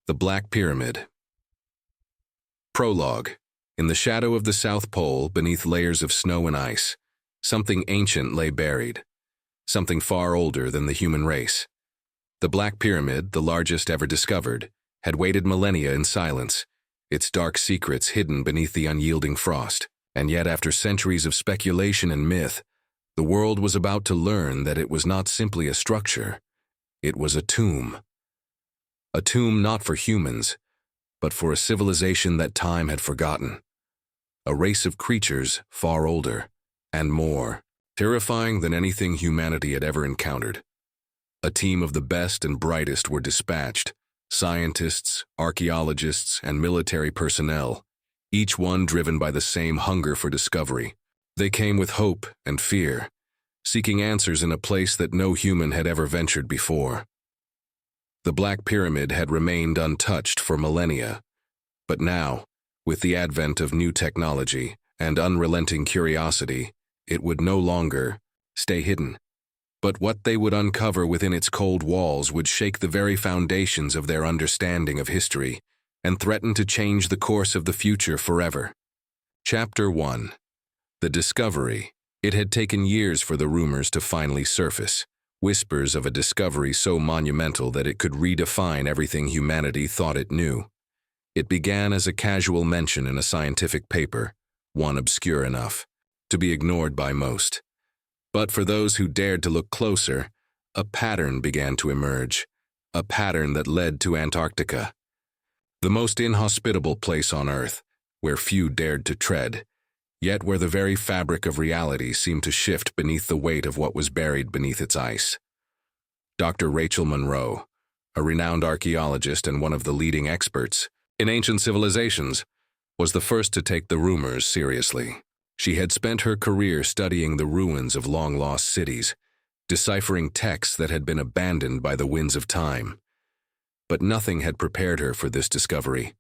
The Black Pyramid. Prologue. In the shadow of the South Pole, beneath layers of snow and ice, something ancient lay buried, something far older than the human race. The Black Pyramid, the largest ever discovered, had waited millennia in silence, its dark secrets hidden beneath the unyielding frost. And yet, after centuries of speculation and myth, the world was about to learn that it was not simply a structure, it was a tomb. A tomb not for humans, but for a civilization that time had forgotten. A race of creatures far older and more terrifying than anything humanity had ever encountered. A team of the best and brightest were dispatched, scientists, archaeologists, and military personnel, each one driven by the same hunger for discovery. They came with hope and fear, seeking answers in a place that no human had ever ventured before. The Black Pyramid had remained untouched for millennia, but now, with the advent of new technology and unrelenting curiosity, it would no longer stay hidden. But what they would uncover within its cold walls would shake the very foundations of their understanding of history and threaten to change the course of the future forever. Chapter 1. The Discovery. It had taken years for the rumors to finally surface, whispers of a discovery so monumental that it could redefine everything humanity thought it knew. It began as a casual mention in a scientific paper, one obscure enough to be ignored by most. But for those who dared to look closer, a pattern began to emerge, a pattern that led to Antarctica. The most inhospitable place on Earth, where few dared to tread, yet where the very fabric of reality seemed to shift beneath the weight of what was buried beneath its ice. Dr. Rachel Monroe, a renowned archaeologist and one of the leading experts in ancient civilizations, was the first to take the rumors seriously. She had spent her career studying the ruins of long-lost cities, deciphering texts that had been abandoned by the winds of time. But nothing had prepared her for this discovery.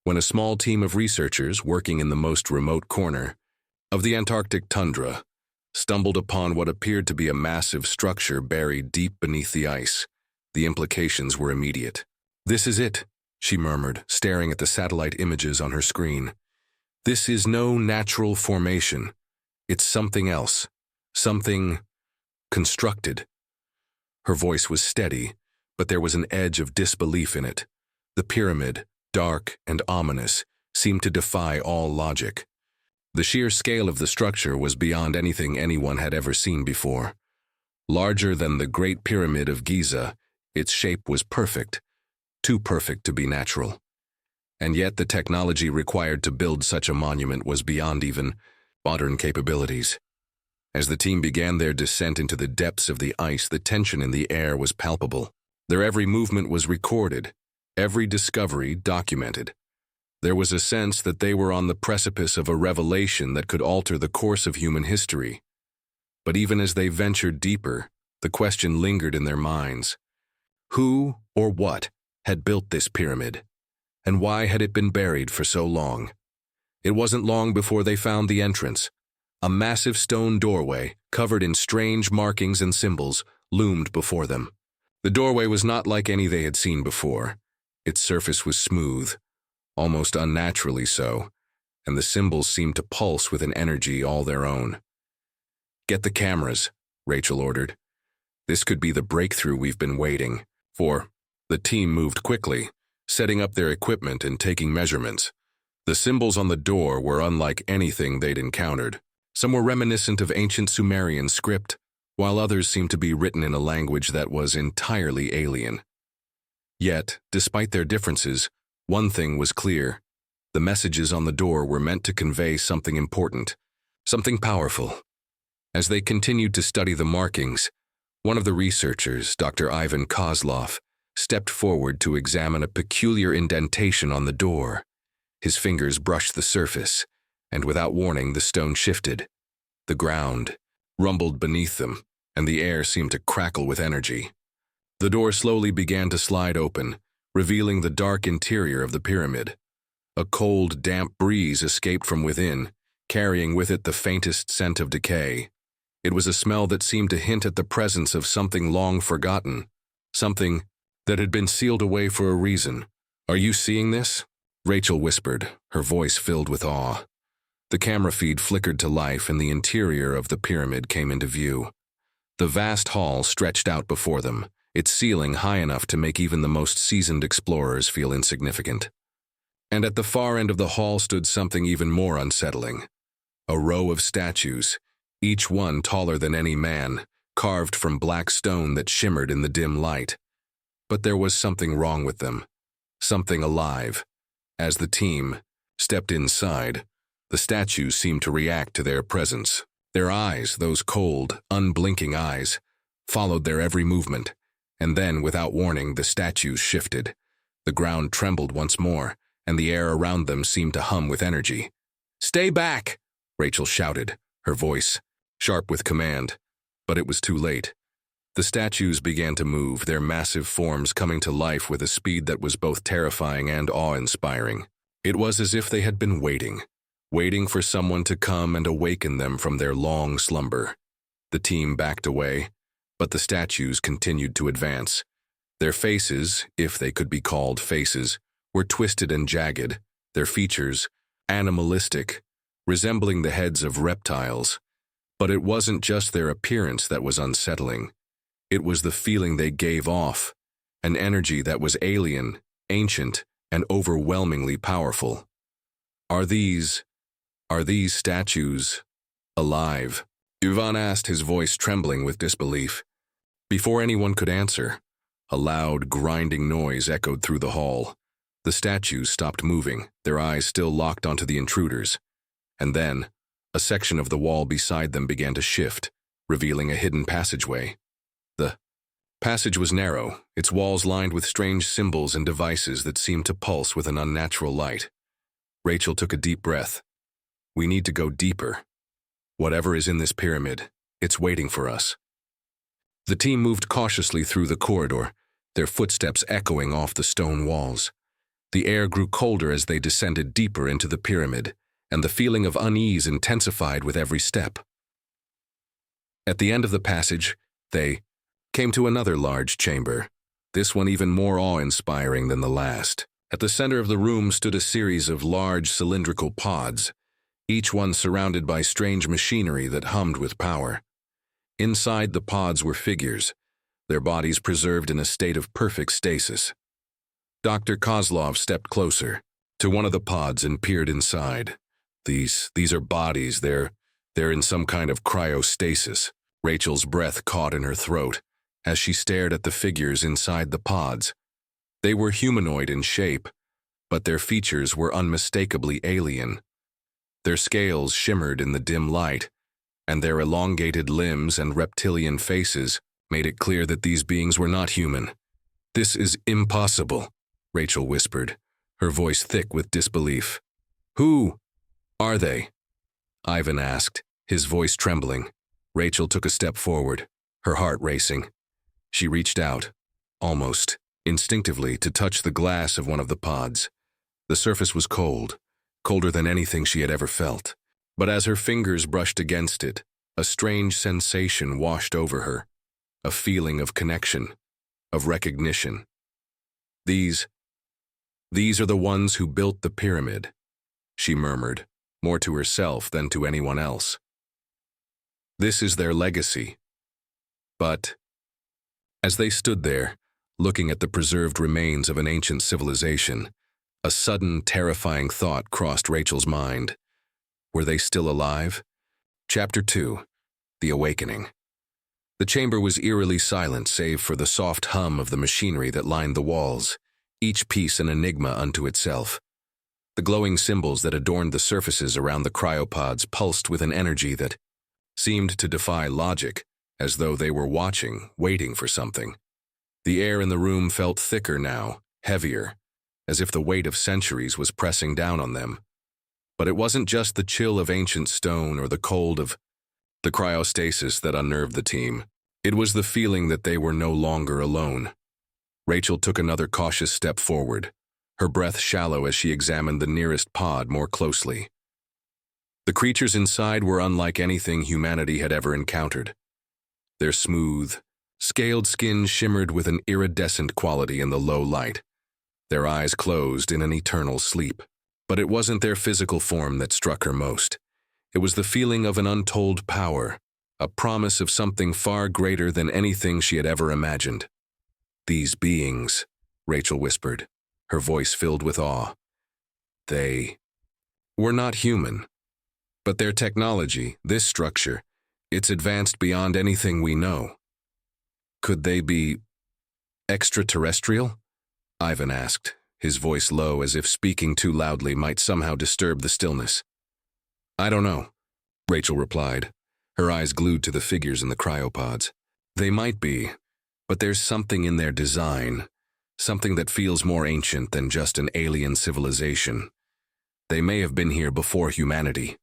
When a small team of researchers working in the most remote corner of the Antarctic tundra stumbled upon what appeared to be a massive structure buried deep beneath the ice, the implications were immediate. "This is it," she murmured, staring at the satellite images on her screen. "This is no natural formation. It's something else, something constructed." Her voice was steady, but there was an edge of disbelief in it. The pyramid, dark and ominous, seemed to defy all logic. The sheer scale of the structure was beyond anything anyone had ever seen before. Larger than the Great Pyramid of Giza, its shape was perfect, too perfect to be natural. And yet the technology required to build such a monument was beyond even modern capabilities. As the team began their descent into the depths of the ice, the tension in the air was palpable. Their every movement was recorded, every discovery documented. There was a sense that they were on the precipice of a revelation that could alter the course of human history. But even as they ventured deeper, the question lingered in their minds. Who or what had built this pyramid? And why had it been buried for so long? It wasn't long before they found the entrance. A massive stone doorway, covered in strange markings and symbols, loomed before them. The doorway was not like any they had seen before. Its surface was smooth, almost unnaturally so, and the symbols seemed to pulse with an energy all their own. "Get the cameras," Rachel ordered. "This could be the breakthrough we've been waiting for." The team moved quickly, setting up their equipment and taking measurements. The symbols on the door were unlike anything they'd encountered. Some were reminiscent of ancient Sumerian script, while others seemed to be written in a language that was entirely alien. Yet, despite their differences, one thing was clear. The messages on the door were meant to convey something important, something powerful. As they continued to study the markings, one of the researchers, Dr. Ivan Kozlov, stepped forward to examine a peculiar indentation on the door. His fingers brushed the surface, and without warning the stone shifted. The ground rumbled beneath them, and the air seemed to crackle with energy. The door slowly began to slide open, revealing the dark interior of the pyramid. A cold, damp breeze escaped from within, carrying with it the faintest scent of decay. It was a smell that seemed to hint at the presence of something long forgotten, something that had been sealed away for a reason, "Are you seeing this?" Rachel whispered, her voice filled with awe. The camera feed flickered to life and the interior of the pyramid came into view. The vast hall stretched out before them, its ceiling high enough to make even the most seasoned explorers feel insignificant. And at the far end of the hall stood something even more unsettling. A row of statues, each one taller than any man, carved from black stone that shimmered in the dim light. But there was something wrong with them, something alive. As the team stepped inside, the statues seemed to react to their presence. Their eyes, those cold, unblinking eyes, followed their every movement, and then, without warning, the statues shifted. The ground trembled once more, and the air around them seemed to hum with energy. "Stay back!" Rachel shouted, her voice sharp with command. But it was too late. The statues began to move, their massive forms coming to life with a speed that was both terrifying and awe-inspiring. It was as if they had been waiting for someone to come and awaken them from their long slumber. The team backed away, but the statues continued to advance. Their faces, if they could be called faces, were twisted and jagged, their features animalistic, resembling the heads of reptiles. But it wasn't just their appearance that was unsettling. It was the feeling they gave off, an energy that was alien, ancient, and overwhelmingly powerful. Are these statues alive?" Ivan asked, his voice trembling with disbelief. Before anyone could answer, a loud, grinding noise echoed through the hall. The statues stopped moving, their eyes still locked onto the intruders. And then, a section of the wall beside them began to shift, revealing a hidden passageway. The passage was narrow, its walls lined with strange symbols and devices that seemed to pulse with an unnatural light. Rachel took a deep breath. "We need to go deeper. Whatever is in this pyramid, it's waiting for us." The team moved cautiously through the corridor, their footsteps echoing off the stone walls. The air grew colder as they descended deeper into the pyramid, and the feeling of unease intensified with every step. At the end of the passage, they came to another large chamber, this one even more awe-inspiring than the last. At the center of the room stood a series of large cylindrical pods, each one surrounded by strange machinery that hummed with power. Inside the pods were figures, their bodies preserved in a state of perfect stasis. Dr. Kozlov stepped closer to one of the pods and peered inside. These are bodies, they're in some kind of cryostasis. Rachel's breath caught in her throat as she stared at the figures inside the pods. They were humanoid in shape, but their features were unmistakably alien. Their scales shimmered in the dim light, and their elongated limbs and reptilian faces made it clear that these beings were not human. "This is impossible," Rachel whispered, her voice thick with disbelief. "Who are they?" Ivan asked, his voice trembling. Rachel took a step forward, her heart racing. She reached out, almost instinctively, to touch the glass of one of the pods. The surface was cold, colder than anything she had ever felt. But as her fingers brushed against it, a strange sensation washed over her, a feeling of connection, of recognition. These are the ones who built the pyramid," she murmured, more to herself than to anyone else. "This is their legacy." But as they stood there, looking at the preserved remains of an ancient civilization, a sudden, terrifying thought crossed Rachel's mind. Were they still alive? Chapter 2. The Awakening. The chamber was eerily silent save for the soft hum of the machinery that lined the walls, each piece an enigma unto itself. The glowing symbols that adorned the surfaces around the cryopods pulsed with an energy that seemed to defy logic, as though they were watching, waiting for something. The air in the room felt thicker now, heavier, as if the weight of centuries was pressing down on them. But it wasn't just the chill of ancient stone or the cold of the cryostasis that unnerved the team. It was the feeling that they were no longer alone. Rachel took another cautious step forward, her breath shallow as she examined the nearest pod more closely. The creatures inside were unlike anything humanity had ever encountered. Their smooth, scaled skin shimmered with an iridescent quality in the low light. their eyes closed in an eternal sleep. But it wasn't their physical form that struck her most. It was the feeling of an untold power, a promise of something far greater than anything she had ever imagined. "These beings," Rachel whispered, her voice filled with awe. "They were not human. But their technology, this structure, it's advanced beyond anything we know. Could they be extraterrestrial?" Ivan asked, his voice low as if speaking too loudly might somehow disturb the stillness. "I don't know," Rachel replied, her eyes glued to the figures in the cryopods. "They might be, but there's something in their design, something that feels more ancient than just an alien civilization. They may have been here before humanity."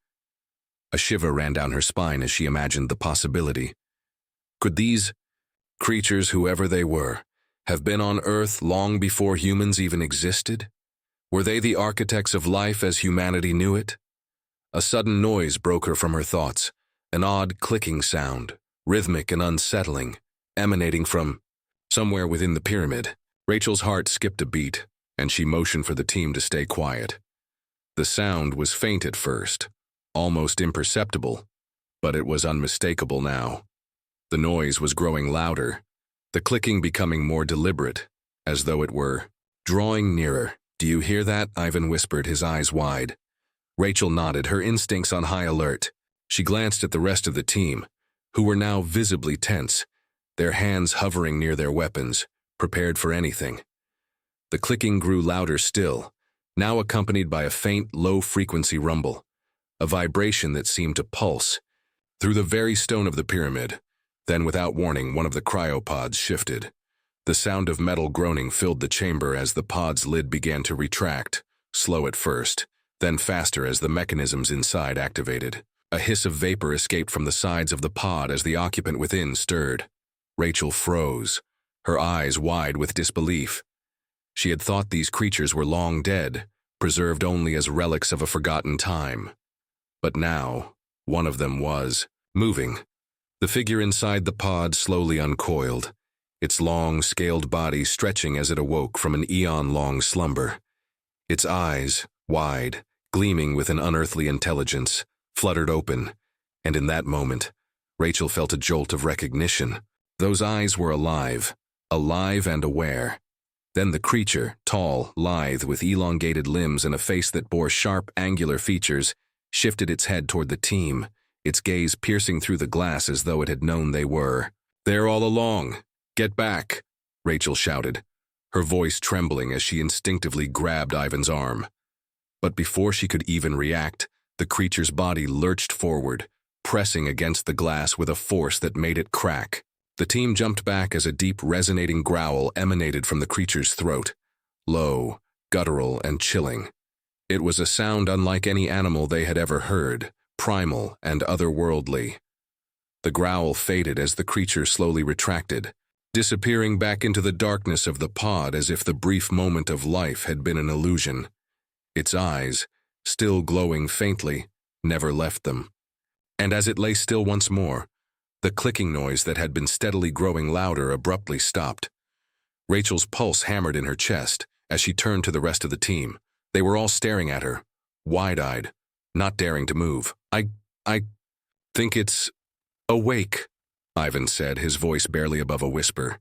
A shiver ran down her spine as she imagined the possibility. Could these creatures, whoever they were, have been on Earth long before humans even existed? Were they the architects of life as humanity knew it? A sudden noise broke her from her thoughts, an odd clicking sound, rhythmic and unsettling, emanating from somewhere within the pyramid. Rachel's heart skipped a beat, and she motioned for the team to stay quiet. The sound was faint at first, almost imperceptible, but it was unmistakable now. The noise was growing louder, the clicking becoming more deliberate, as though it were drawing nearer. "Do you hear that?" Ivan whispered, his eyes wide. Rachel nodded, her instincts on high alert. She glanced at the rest of the team, who were now visibly tense, their hands hovering near their weapons, prepared for anything. The clicking grew louder still, now accompanied by a faint, low-frequency rumble, a vibration that seemed to pulse through the very stone of the pyramid. Then, without warning, one of the cryopods shifted. The sound of metal groaning filled the chamber as the pod's lid began to retract, slow at first, then faster as the mechanisms inside activated. A hiss of vapor escaped from the sides of the pod as the occupant within stirred. Rachel froze, her eyes wide with disbelief. She had thought these creatures were long dead, preserved only as relics of a forgotten time. But now, one of them was moving. The figure inside the pod slowly uncoiled, its long, scaled body stretching as it awoke from an eon-long slumber. Its eyes, wide, gleaming with an unearthly intelligence, fluttered open, and in that moment, Rachel felt a jolt of recognition. Those eyes were alive and aware. Then the creature, tall, lithe, with elongated limbs and a face that bore sharp, angular features, shifted its head toward the team, its gaze piercing through the glass as though it had known they were. "There all along! Get back!" Rachel shouted, her voice trembling as she instinctively grabbed Ivan's arm. But before she could even react, the creature's body lurched forward, pressing against the glass with a force that made it crack. The team jumped back as a deep, resonating growl emanated from the creature's throat, low, guttural, and chilling. It was a sound unlike any animal they had ever heard, primal and otherworldly. The growl faded as the creature slowly retracted, disappearing back into the darkness of the pod as if the brief moment of life had been an illusion. Its eyes, still glowing faintly, never left them. And as it lay still once more, the clicking noise that had been steadily growing louder abruptly stopped. Rachel's pulse hammered in her chest as she turned to the rest of the team. They were all staring at her, wide-eyed, not daring to move. I think it's awake," Ivan said, his voice barely above a whisper.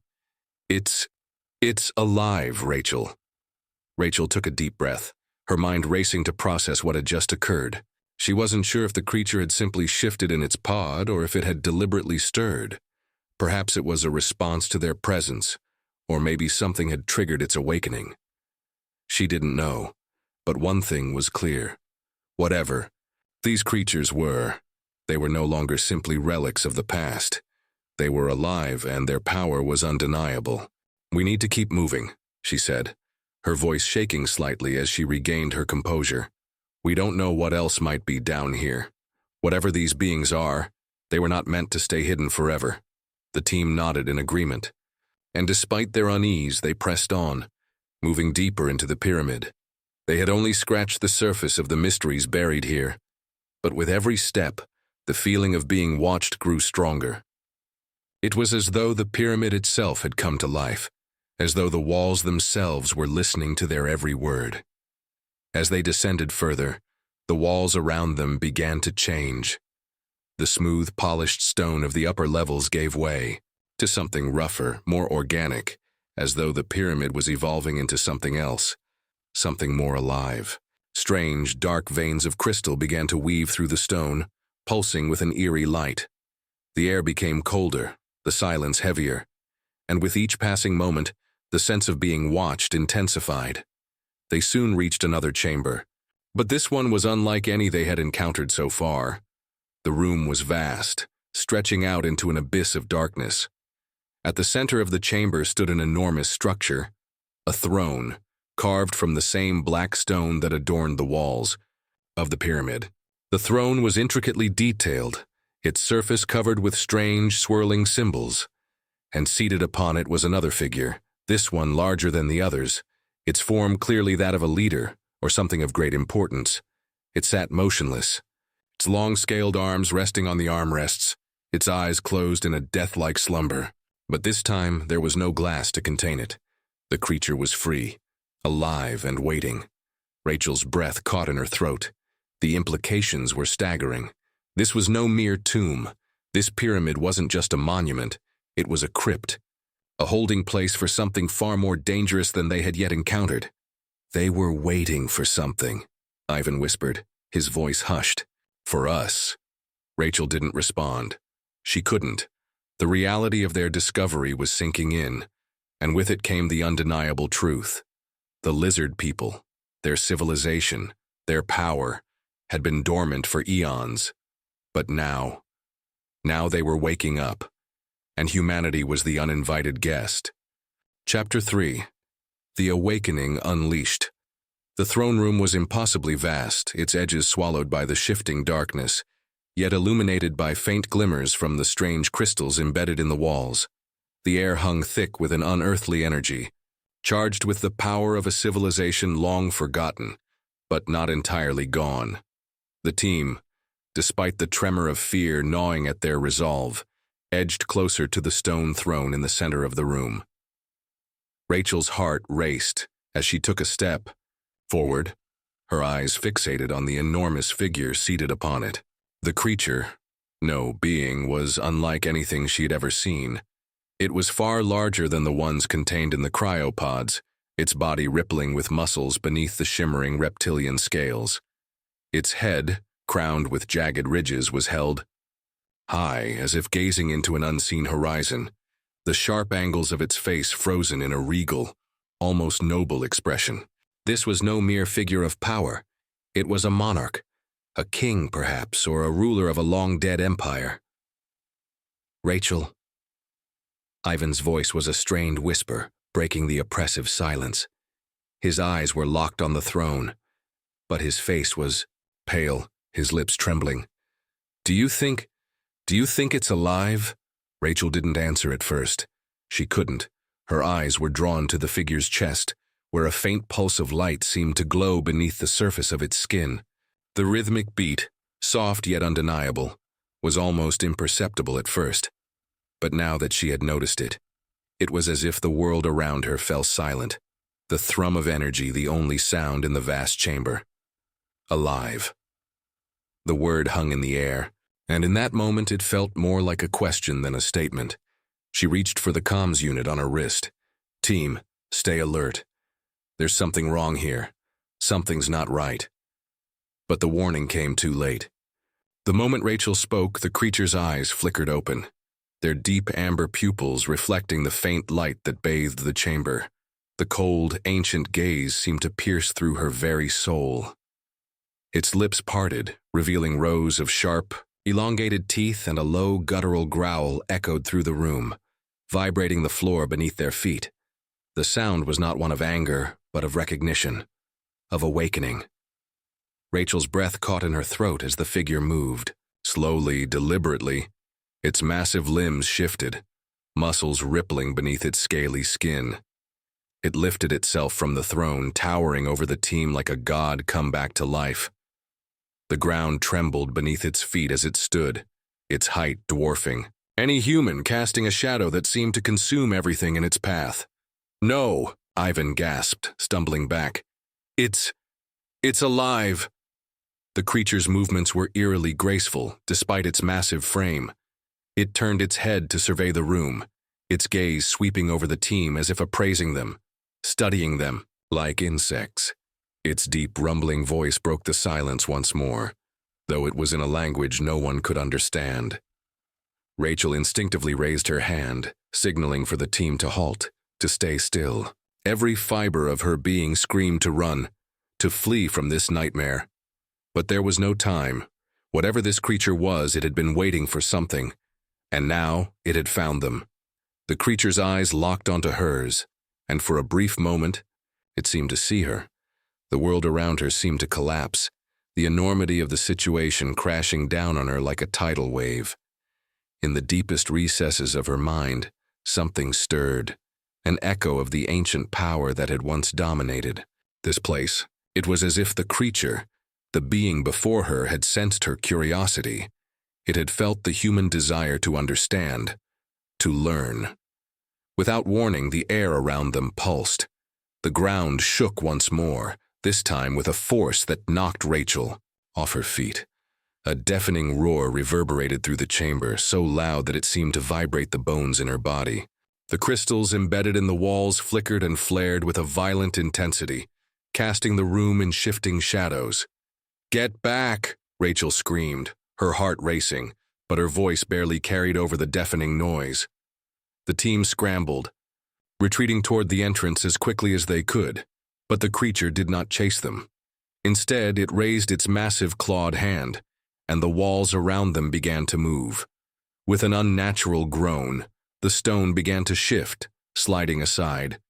It's alive, Rachel." Rachel took a deep breath, her mind racing to process what had just occurred. She wasn't sure if the creature had simply shifted in its pod or if it had deliberately stirred. Perhaps it was a response to their presence, or maybe something had triggered its awakening. She didn't know, but one thing was clear. Whatever these creatures were, they were no longer simply relics of the past. They were alive, and their power was undeniable. "We need to keep moving," she said, her voice shaking slightly as she regained her composure. "We don't know what else might be down here. Whatever these beings are, they were not meant to stay hidden forever." The team nodded in agreement, and despite their unease, they pressed on, moving deeper into the pyramid. They had only scratched the surface of the mysteries buried here, but with every step, the feeling of being watched grew stronger. It was as though the pyramid itself had come to life, as though the walls themselves were listening to their every word. As they descended further, the walls around them began to change. The smooth, polished stone of the upper levels gave way to something rougher, more organic, as though the pyramid was evolving into something else, something more alive. Strange, dark veins of crystal began to weave through the stone, pulsing with an eerie light. The air became colder, the silence heavier, and with each passing moment, the sense of being watched intensified. They soon reached another chamber, but this one was unlike any they had encountered so far. The room was vast, stretching out into an abyss of darkness. At the center of the chamber stood an enormous structure, a throne, carved from the same black stone that adorned the walls of the pyramid. The throne was intricately detailed, its surface covered with strange, swirling symbols. And seated upon it was another figure, this one larger than the others, its form clearly that of a leader, or something of great importance. It sat motionless, its long scaled arms resting on the armrests, its eyes closed in a death-like slumber. But this time there was no glass to contain it. The creature was free, alive and waiting. Rachel's breath caught in her throat. The implications were staggering. This was no mere tomb. This pyramid wasn't just a monument. It was a crypt, a holding place for something far more dangerous than they had yet encountered. They were waiting for something, Ivan whispered, his voice hushed. For us. Rachel didn't respond. She couldn't. The reality of their discovery was sinking in, and with it came the undeniable truth. The lizard people, their civilization, their power, had been dormant for eons. But now they were waking up, and humanity was the uninvited guest. Chapter 3. The Awakening Unleashed. The throne room was impossibly vast, its edges swallowed by the shifting darkness, yet illuminated by faint glimmers from the strange crystals embedded in the walls. The air hung thick with an unearthly energy, charged with the power of a civilization long forgotten, but not entirely gone. The team, despite the tremor of fear gnawing at their resolve, edged closer to the stone throne in the center of the room. Rachel's heart raced as she took a step forward, her eyes fixated on the enormous figure seated upon it. The creature, no being, was unlike anything she had ever seen. It was far larger than the ones contained in the CRYOPODS, its body rippling with muscles beneath the shimmering reptilian scales. Its head, crowned with jagged ridges, was held high, as if gazing into an unseen horizon, the sharp angles of its face frozen in a regal, almost noble expression. This was no mere figure of power. It was a monarch, a king perhaps, or a ruler of a long-dead empire. Rachel. Ivan's voice was a strained whisper, breaking the oppressive silence. His eyes were locked on the throne, but his face was pale, his lips trembling. Do you think it's alive? Rachel didn't answer at first. She couldn't. Her eyes were drawn to the figure's chest, where a faint pulse of light seemed to glow beneath the surface of its skin. The rhythmic beat, soft yet undeniable, was almost imperceptible at first. But now that she had noticed it, it was as if the world around her fell silent, the thrum of energy the only sound in the vast chamber. Alive. The word hung in the air, and in that moment it felt more like a question than a statement. She reached for the comms unit on her wrist. Team, stay alert. There's something wrong here. Something's not right. But the warning came too late. The moment Rachel spoke, the creature's eyes flickered open, their deep amber pupils reflecting the faint light that bathed the chamber. The cold, ancient gaze seemed to pierce through her very soul. Its lips parted, revealing rows of sharp, elongated teeth, and a low, guttural growl echoed through the room, vibrating the floor beneath their feet. The sound was not one of anger, but of recognition, of awakening. Rachel's breath caught in her throat as the figure moved. Slowly, deliberately, its massive limbs shifted, muscles rippling beneath its scaly skin. It lifted itself from the throne, towering over the team like a god come back to life. The ground trembled beneath its feet as it stood, its height dwarfing any human, casting a shadow that seemed to consume everything in its path. No, Ivan gasped, stumbling back. It's alive. The creature's movements were eerily graceful, despite its massive frame. It turned its head to survey the room, its gaze sweeping over the team as if appraising them, studying them like insects. Its deep, rumbling voice broke the silence once more, though it was in a language no one could understand. Rachel instinctively raised her hand, signaling for the team to halt, to stay still. Every fiber of her being screamed to run, to flee from this nightmare. But there was no time. Whatever this creature was, it had been waiting for something, and now it had found them. The creature's eyes locked onto hers, and for a brief moment, it seemed to see her. The world around her seemed to collapse, the enormity of the situation crashing down on her like a tidal wave. In the deepest recesses of her mind, something stirred, an echo of the ancient power that had once dominated this place. It was as if the creature, the being before her, had sensed her curiosity. It had felt the human desire to understand, to learn. Without warning, the air around them pulsed. The ground shook once more, this time with a force that knocked Rachel off her feet. A deafening roar reverberated through the chamber, so loud that it seemed to vibrate the bones in her body. The crystals embedded in the walls flickered and flared with a violent intensity, casting the room in shifting shadows. "Get back!" Rachel screamed, her heart racing, but her voice barely carried over the deafening noise. The team scrambled, retreating toward the entrance as quickly as they could, but the creature did not chase them. Instead, it raised its massive clawed hand, and the walls around them began to move. With an unnatural groan, the stone began to shift, sliding aside,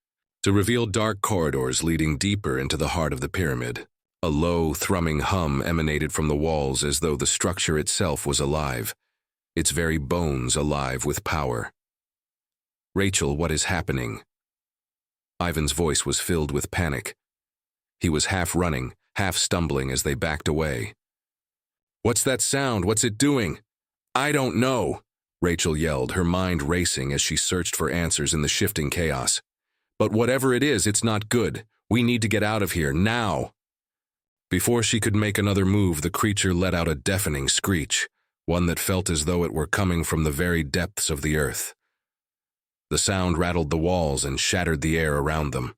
to reveal dark corridors leading deeper into the heart of the pyramid. A low, thrumming hum emanated from the walls as though the structure itself was alive, its very bones alive with power. "Rachel, what is happening?" Ivan's voice was filled with panic. He was half running, half stumbling as they backed away. "What's that sound? What's it doing?" "I don't know," Rachel yelled, her mind racing as she searched for answers in the shifting chaos. "But whatever it is, it's not good. We need to get out of here, now." Before she could make another move, the creature let out a deafening screech, one that felt as though it were coming from the very depths of the earth. The sound rattled the walls and shattered the air around them.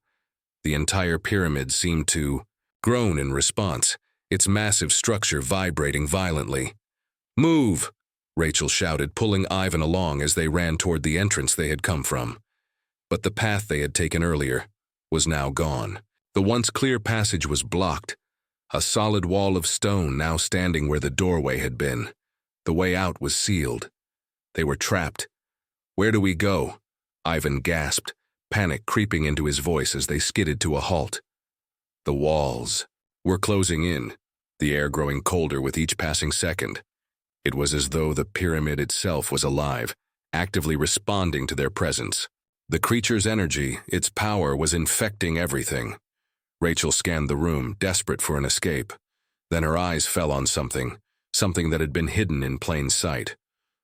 The entire pyramid seemed to groan in response, its massive structure vibrating violently. "Move!" Rachel shouted, pulling Ivan along as they ran toward the entrance they had come from. But the path they had taken earlier was now gone. The once clear passage was blocked, a solid wall of stone now standing where the doorway had been. The way out was sealed. They were trapped. "Where do we go?" Ivan gasped, panic creeping into his voice as they skidded to a halt. The walls were closing in, the air growing colder with each passing second. It was as though the pyramid itself was alive, actively responding to their presence. The creature's energy, its power, was infecting everything. Rachel scanned the room, desperate for an escape. Then her eyes fell on something that had been hidden in plain sight.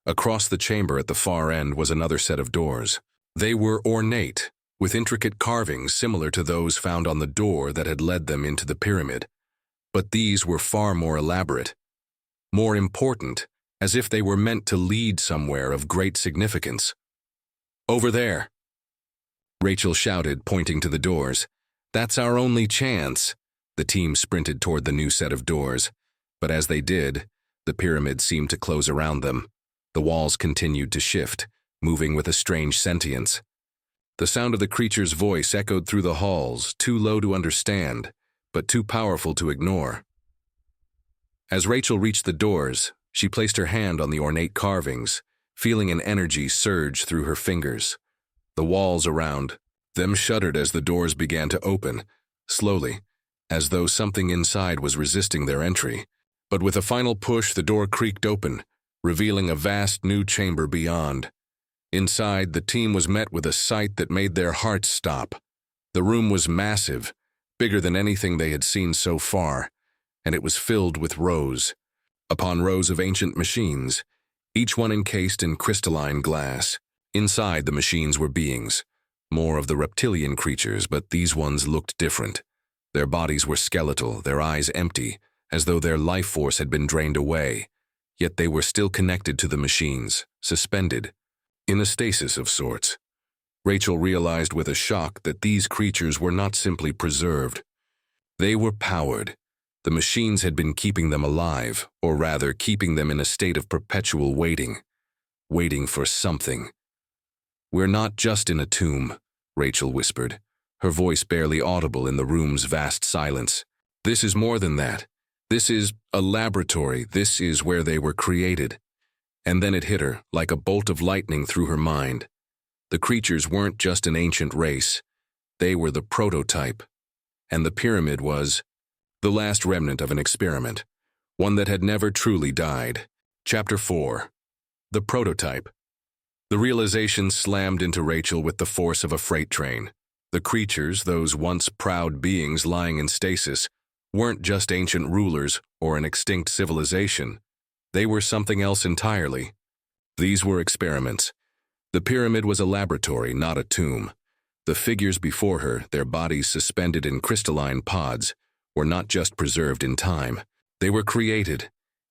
Across the chamber at the far end was another set of doors. They were ornate, with intricate carvings similar to those found on the door that had led them into the pyramid. But these were far more elaborate, more important, as if they were meant to lead somewhere of great significance. "Over there!" Rachel shouted, pointing to the doors. "That's our only chance." The team sprinted toward the new set of doors, but as they did, the pyramid seemed to close around them. The walls continued to shift, moving with a strange sentience. The sound of the creature's voice echoed through the halls, too low to understand, but too powerful to ignore. As Rachel reached the doors, she placed her hand on the ornate carvings, feeling an energy surge through her fingers. The walls around them shuddered as the doors began to open, slowly, as though something inside was resisting their entry. But with a final push, the door creaked open, revealing a vast new chamber beyond. Inside, the team was met with a sight that made their hearts stop. The room was massive, bigger than anything they had seen so far, and it was filled with rows upon rows of ancient machines, each one encased in crystalline glass. Inside the machines were beings, more of the reptilian creatures, but these ones looked different. Their bodies were skeletal, their eyes empty, as though their life force had been drained away. Yet they were still connected to the machines, suspended, in a stasis of sorts. Rachel realized with a shock that these creatures were not simply preserved. They were powered. The machines had been keeping them alive, or rather keeping them in a state of perpetual waiting for something. "We're not just in a tomb," Rachel whispered, her voice barely audible in the room's vast silence. "This is more than that. This is a laboratory. This is where they were created." And then it hit her, like a bolt of lightning through her mind. The creatures weren't just an ancient race. They were the prototype. And the pyramid was the last remnant of an experiment, one that had never truly died. Chapter 4. The Prototype. The realization slammed into Rachel with the force of a freight train. The creatures, those once proud beings lying in stasis, weren't just ancient rulers or an extinct civilization. They were something else entirely. These were experiments. The pyramid was a laboratory, not a tomb. The figures before her, their bodies suspended in crystalline pods, were not just preserved in time. They were created,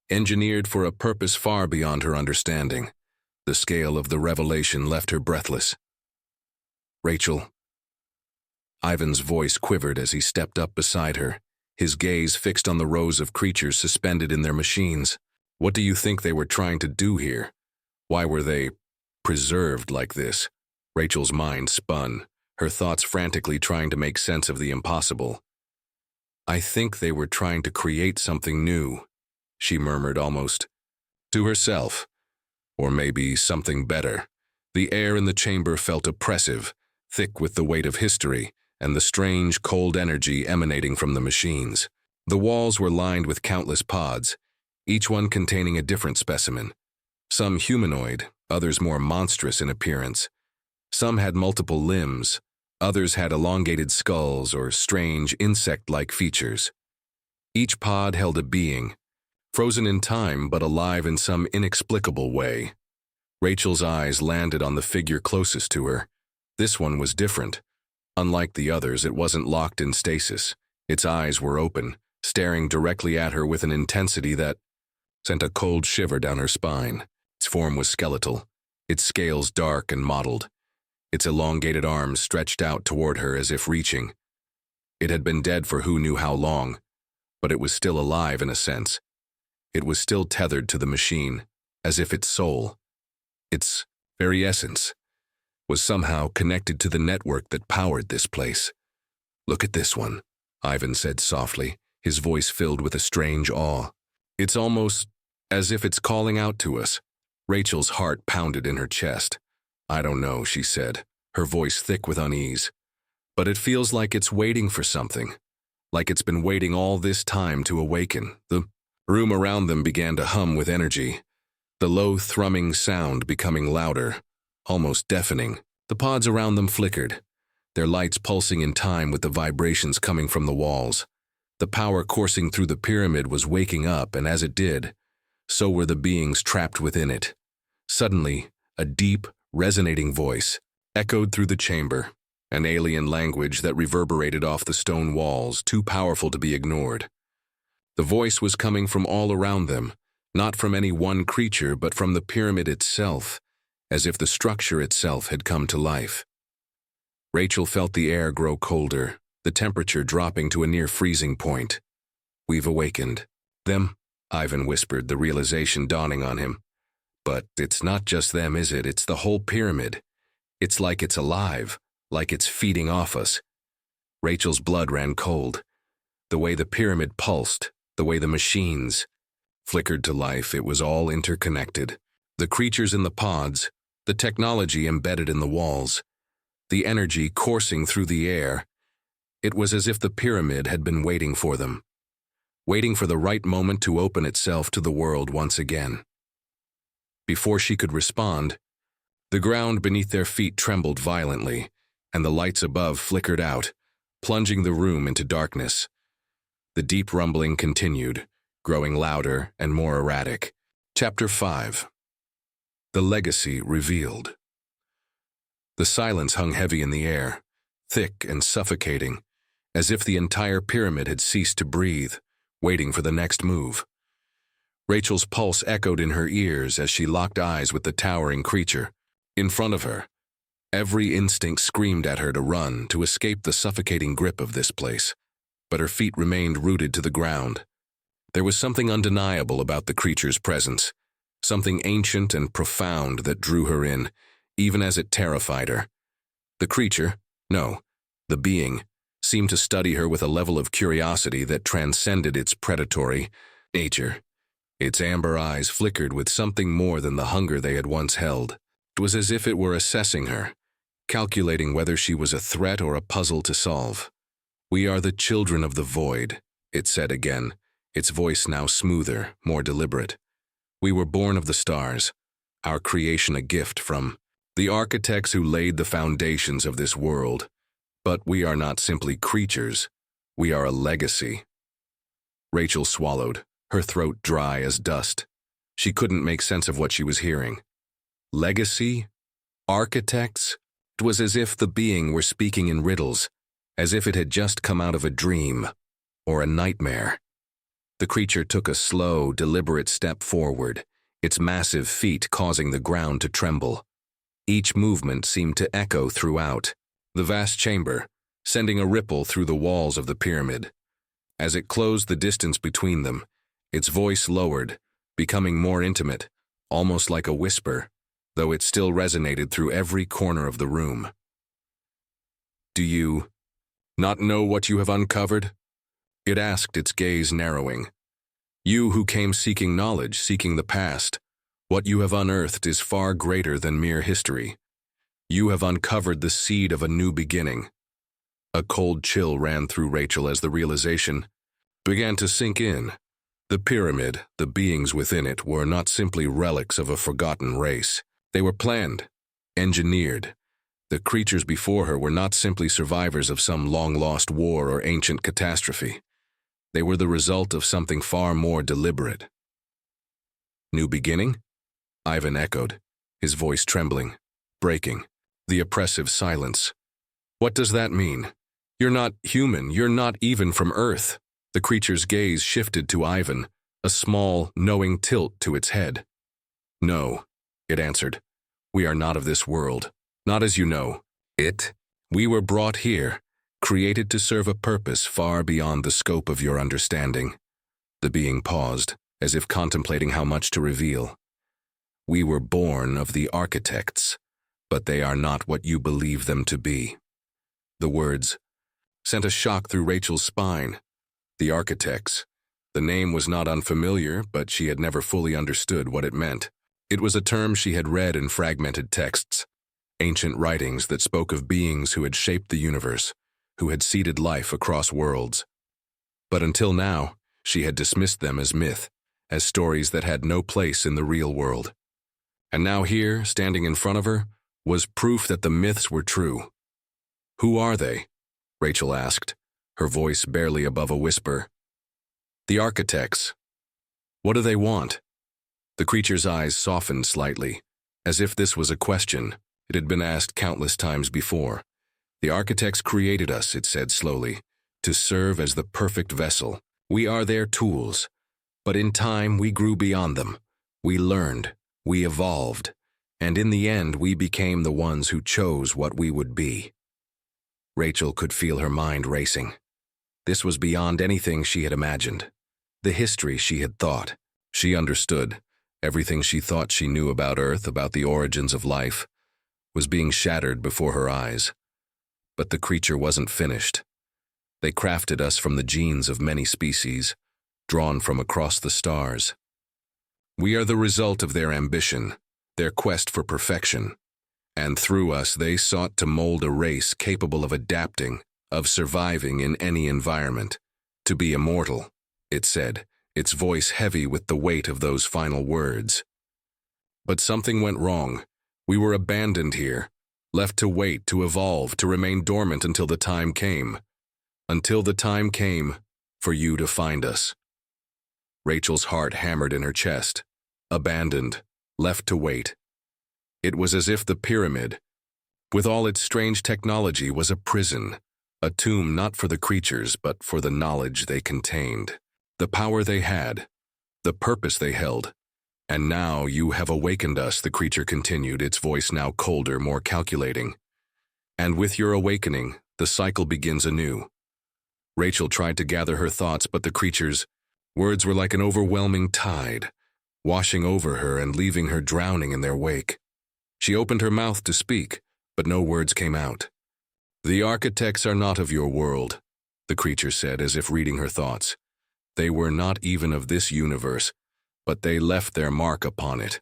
engineered for a purpose far beyond her understanding. The scale of the revelation left her breathless. "Rachel." Ivan's voice quivered as he stepped up beside her, his gaze fixed on the rows of creatures suspended in their machines. "What do you think they were trying to do here? Why were they preserved like this?" Rachel's mind spun, her thoughts frantically trying to make sense of the impossible. "I think they were trying to create something new," she murmured almost to herself. Or maybe something better. The air in the chamber felt oppressive, thick with the weight of history and the strange, cold energy emanating from the machines. The walls were lined with countless pods, each one containing a different specimen. Some humanoid, others more monstrous in appearance. Some had multiple limbs, others had elongated skulls or strange insect-like features. Each pod held a being, frozen in time but alive in some inexplicable way. Rachel's eyes landed on the figure closest to her. This one was different. Unlike the others, it wasn't locked in stasis. Its eyes were open, staring directly at her with an intensity that sent a cold shiver down her spine. Its form was skeletal, its scales dark and mottled, its elongated arms stretched out toward her as if reaching. It had been dead for who knew how long, but it was still alive in a sense. It was still tethered to the machine, as if its soul, its very essence, was somehow connected to the network that powered this place. "Look at this one," Ivan said softly, his voice filled with a strange awe. "It's almost as if it's calling out to us." Rachel's heart pounded in her chest. "I don't know," she said, her voice thick with unease. "But it feels like it's waiting for something, like it's been waiting all this time to awaken." The room around them began to hum with energy, the low thrumming sound becoming louder, almost deafening. The pods around them flickered, their lights pulsing in time with the vibrations coming from the walls. The power coursing through the pyramid was waking up, and as it did, so were the beings trapped within it. Suddenly, a deep, resonating voice echoed through the chamber, an alien language that reverberated off the stone walls, too powerful to be ignored. The voice was coming from all around them, not from any one creature, but from the pyramid itself, as if the structure itself had come to life. Rachel felt the air grow colder, the temperature dropping to a near freezing point. "We've awakened." "Them?" Ivan whispered, the realization dawning on him. "But it's not just them, is it? It's the whole pyramid. It's like it's alive, like it's feeding off us." Rachel's blood ran cold. The way the pyramid pulsed, the way the machines flickered to life, it was all interconnected. The creatures in the pods, the technology embedded in the walls, the energy coursing through the air. It was as if the pyramid had been waiting for them, waiting for the right moment to open itself to the world once again. Before she could respond, the ground beneath their feet trembled violently, and the lights above flickered out, plunging the room into darkness. The deep rumbling continued, growing louder and more erratic. Chapter 5. The Legacy Revealed. The silence hung heavy in the air, thick and suffocating, as if the entire pyramid had ceased to breathe, waiting for the next move. Rachel's pulse echoed in her ears as she locked eyes with the towering creature. In front of her, every instinct screamed at her to run, to escape the suffocating grip of this place. But her feet remained rooted to the ground. There was something undeniable about the creature's presence, something ancient and profound that drew her in, even as it terrified her. The creature, no, the being, seemed to study her with a level of curiosity that transcended its predatory nature. Its amber eyes flickered with something more than the hunger they had once held. It was as if it were assessing her, calculating whether she was a threat or a puzzle to solve. "We are the children of the void," it said again, its voice now smoother, more deliberate. "We were born of the stars, our creation a gift from the architects who laid the foundations of this world. But we are not simply creatures, we are a legacy." Rachel swallowed, her throat dry as dust. She couldn't make sense of what she was hearing. Legacy? Architects? It was as if the being were speaking in riddles, as if it had just come out of a dream or a nightmare. The creature took a slow, deliberate step forward, its massive feet causing the ground to tremble. Each movement seemed to echo throughout the vast chamber, sending a ripple through the walls of the pyramid. As it closed the distance between them, its voice lowered, becoming more intimate, almost like a whisper, though it still resonated through every corner of the room. "Do you not know what you have uncovered?" It asked, its gaze narrowing. "You who came seeking knowledge, seeking the past, what you have unearthed is far greater than mere history. You have uncovered the seed of a new beginning." A cold chill ran through Rachel as the realization began to sink in. The pyramid, the beings within it, were not simply relics of a forgotten race. They were planned, engineered. The creatures before her were not simply survivors of some long-lost war or ancient catastrophe. They were the result of something far more deliberate. "New beginning?" Ivan echoed, his voice trembling, breaking the oppressive silence. "What does that mean? You're not human, you're not even from Earth." The creature's gaze shifted to Ivan, a small, knowing tilt to its head. "No," it answered. "We are not of this world, not as you know it. We were brought here, created to serve a purpose far beyond the scope of your understanding." The being paused, as if contemplating how much to reveal. "We were born of the architects, but they are not what you believe them to be." The words sent a shock through Rachel's spine. The architects. The name was not unfamiliar, but she had never fully understood what it meant. It was a term she had read in fragmented texts, ancient writings that spoke of beings who had shaped the universe, who had seeded life across worlds. But until now, she had dismissed them as myth, as stories that had no place in the real world. And now here, standing in front of her, was proof that the myths were true. "Who are they?" Rachel asked, her voice barely above a whisper. "The architects. What do they want?" The creature's eyes softened slightly, as if this was a question it had been asked countless times before. "The architects created us," it said slowly, "to serve as the perfect vessel. We are their tools. But in time we grew beyond them. We learned, we evolved, and in the end we became the ones who chose what we would be." Rachel could feel her mind racing. This was beyond anything she had imagined. The history she had thought. She understood. Everything she thought she knew about Earth, about the origins of life, was being shattered before her eyes. But the creature wasn't finished. "They crafted us from the genes of many species, drawn from across the stars. We are the result of their ambition, their quest for perfection. And through us they sought to mold a race capable of adapting, of surviving in any environment. To be immortal," it said, its voice heavy with the weight of those final words. "But something went wrong. We were abandoned here, left to wait, to evolve, to remain dormant until the time came. Until the time came for you to find us." Rachel's heart hammered in her chest. Abandoned, left to wait. It was as if the pyramid, with all its strange technology, was a prison, a tomb not for the creatures but for the knowledge they contained, the power they had, the purpose they held. "And now you have awakened us," the creature continued, its voice now colder, more calculating. "And with your awakening, the cycle begins anew." Rachel tried to gather her thoughts, but the creature's words were like an overwhelming tide, washing over her and leaving her drowning in their wake. She opened her mouth to speak, but no words came out. "The architects are not of your world," the creature said, as if reading her thoughts. "They were not even of this universe, but they left their mark upon it.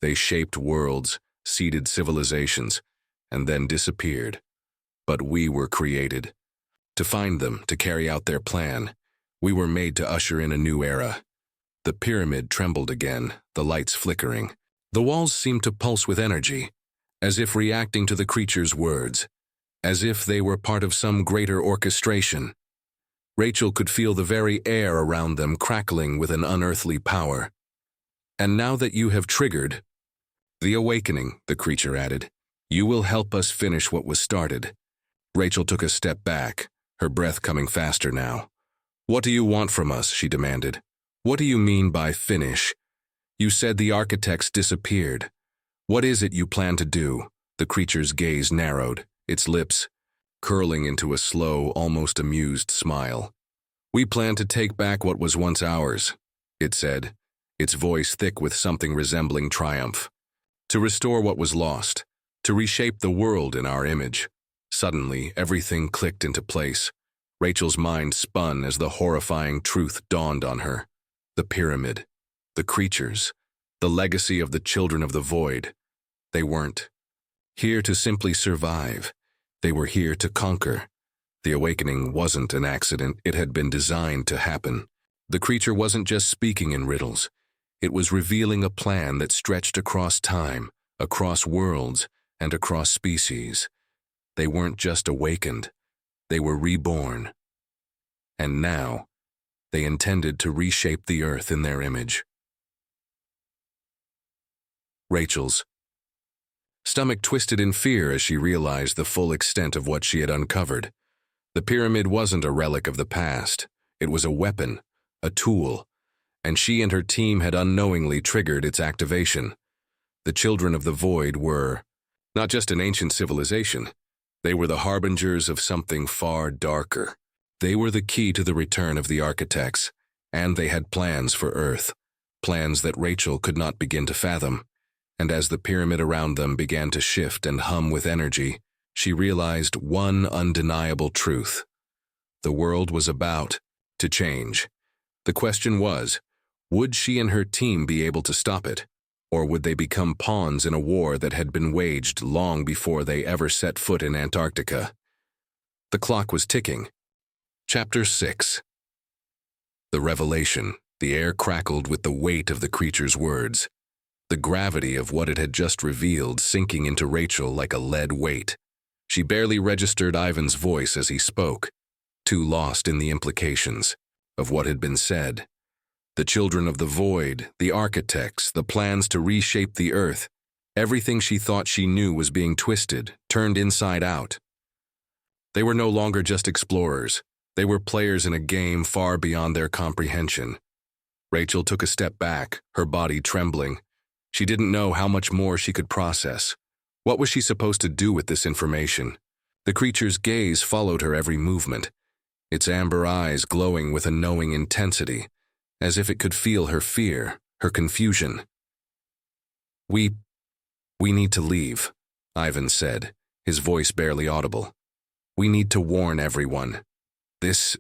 They shaped worlds, seeded civilizations, and then disappeared. But we were created to find them, to carry out their plan. We were made to usher in a new era." The pyramid trembled again, the lights flickering. The walls seemed to pulse with energy, as if reacting to the creature's words, as if they were part of some greater orchestration. Rachel could feel the very air around them crackling with an unearthly power. "And now that you have triggered the awakening," the creature added, "you will help us finish what was started." Rachel took a step back, her breath coming faster now. "What do you want from us?" she demanded. "What do you mean by finish? You said the architects disappeared. What is it you plan to do?" The creature's gaze narrowed, its lips curling into a slow, almost amused smile. "We plan to take back what was once ours," it said, its voice thick with something resembling triumph. "To restore what was lost, to reshape the world in our image." Suddenly, everything clicked into place. Rachel's mind spun as the horrifying truth dawned on her. The pyramid, the creatures, the legacy of the children of the void. They weren't here to simply survive. They were here to conquer. The awakening wasn't an accident. It had been designed to happen. The creature wasn't just speaking in riddles. It was revealing a plan that stretched across time, across worlds, and across species. They weren't just awakened. They were reborn. And now, they intended to reshape the earth in their image. Rachel's stomach twisted in fear as she realized the full extent of what she had uncovered. The pyramid wasn't a relic of the past. It was a weapon, a tool, and she and her team had unknowingly triggered its activation. The children of the void were not just an ancient civilization. They were the harbingers of something far darker. They were the key to the return of the architects, and they had plans for Earth, plans that Rachel could not begin to fathom. And as the pyramid around them began to shift and hum with energy, she realized one undeniable truth. The world was about to change. The question was, would she and her team be able to stop it? Or would they become pawns in a war that had been waged long before they ever set foot in Antarctica? The clock was ticking. Chapter 6. The revelation. The air crackled with the weight of the creature's words, the gravity of what it had just revealed sinking into Rachel like a lead weight. She barely registered Ivan's voice as he spoke, too lost in the implications of what had been said. The children of the void, the architects, the plans to reshape the earth, everything she thought she knew was being twisted, turned inside out. They were no longer just explorers. They were players in a game far beyond their comprehension. Rachel took a step back, her body trembling. She didn't know how much more she could process. What was she supposed to do with this information? The creature's gaze followed her every movement, its amber eyes glowing with a knowing intensity, as if it could feel her fear, her confusion. We need to leave," Ivan said, his voice barely audible. "We need to warn everyone. This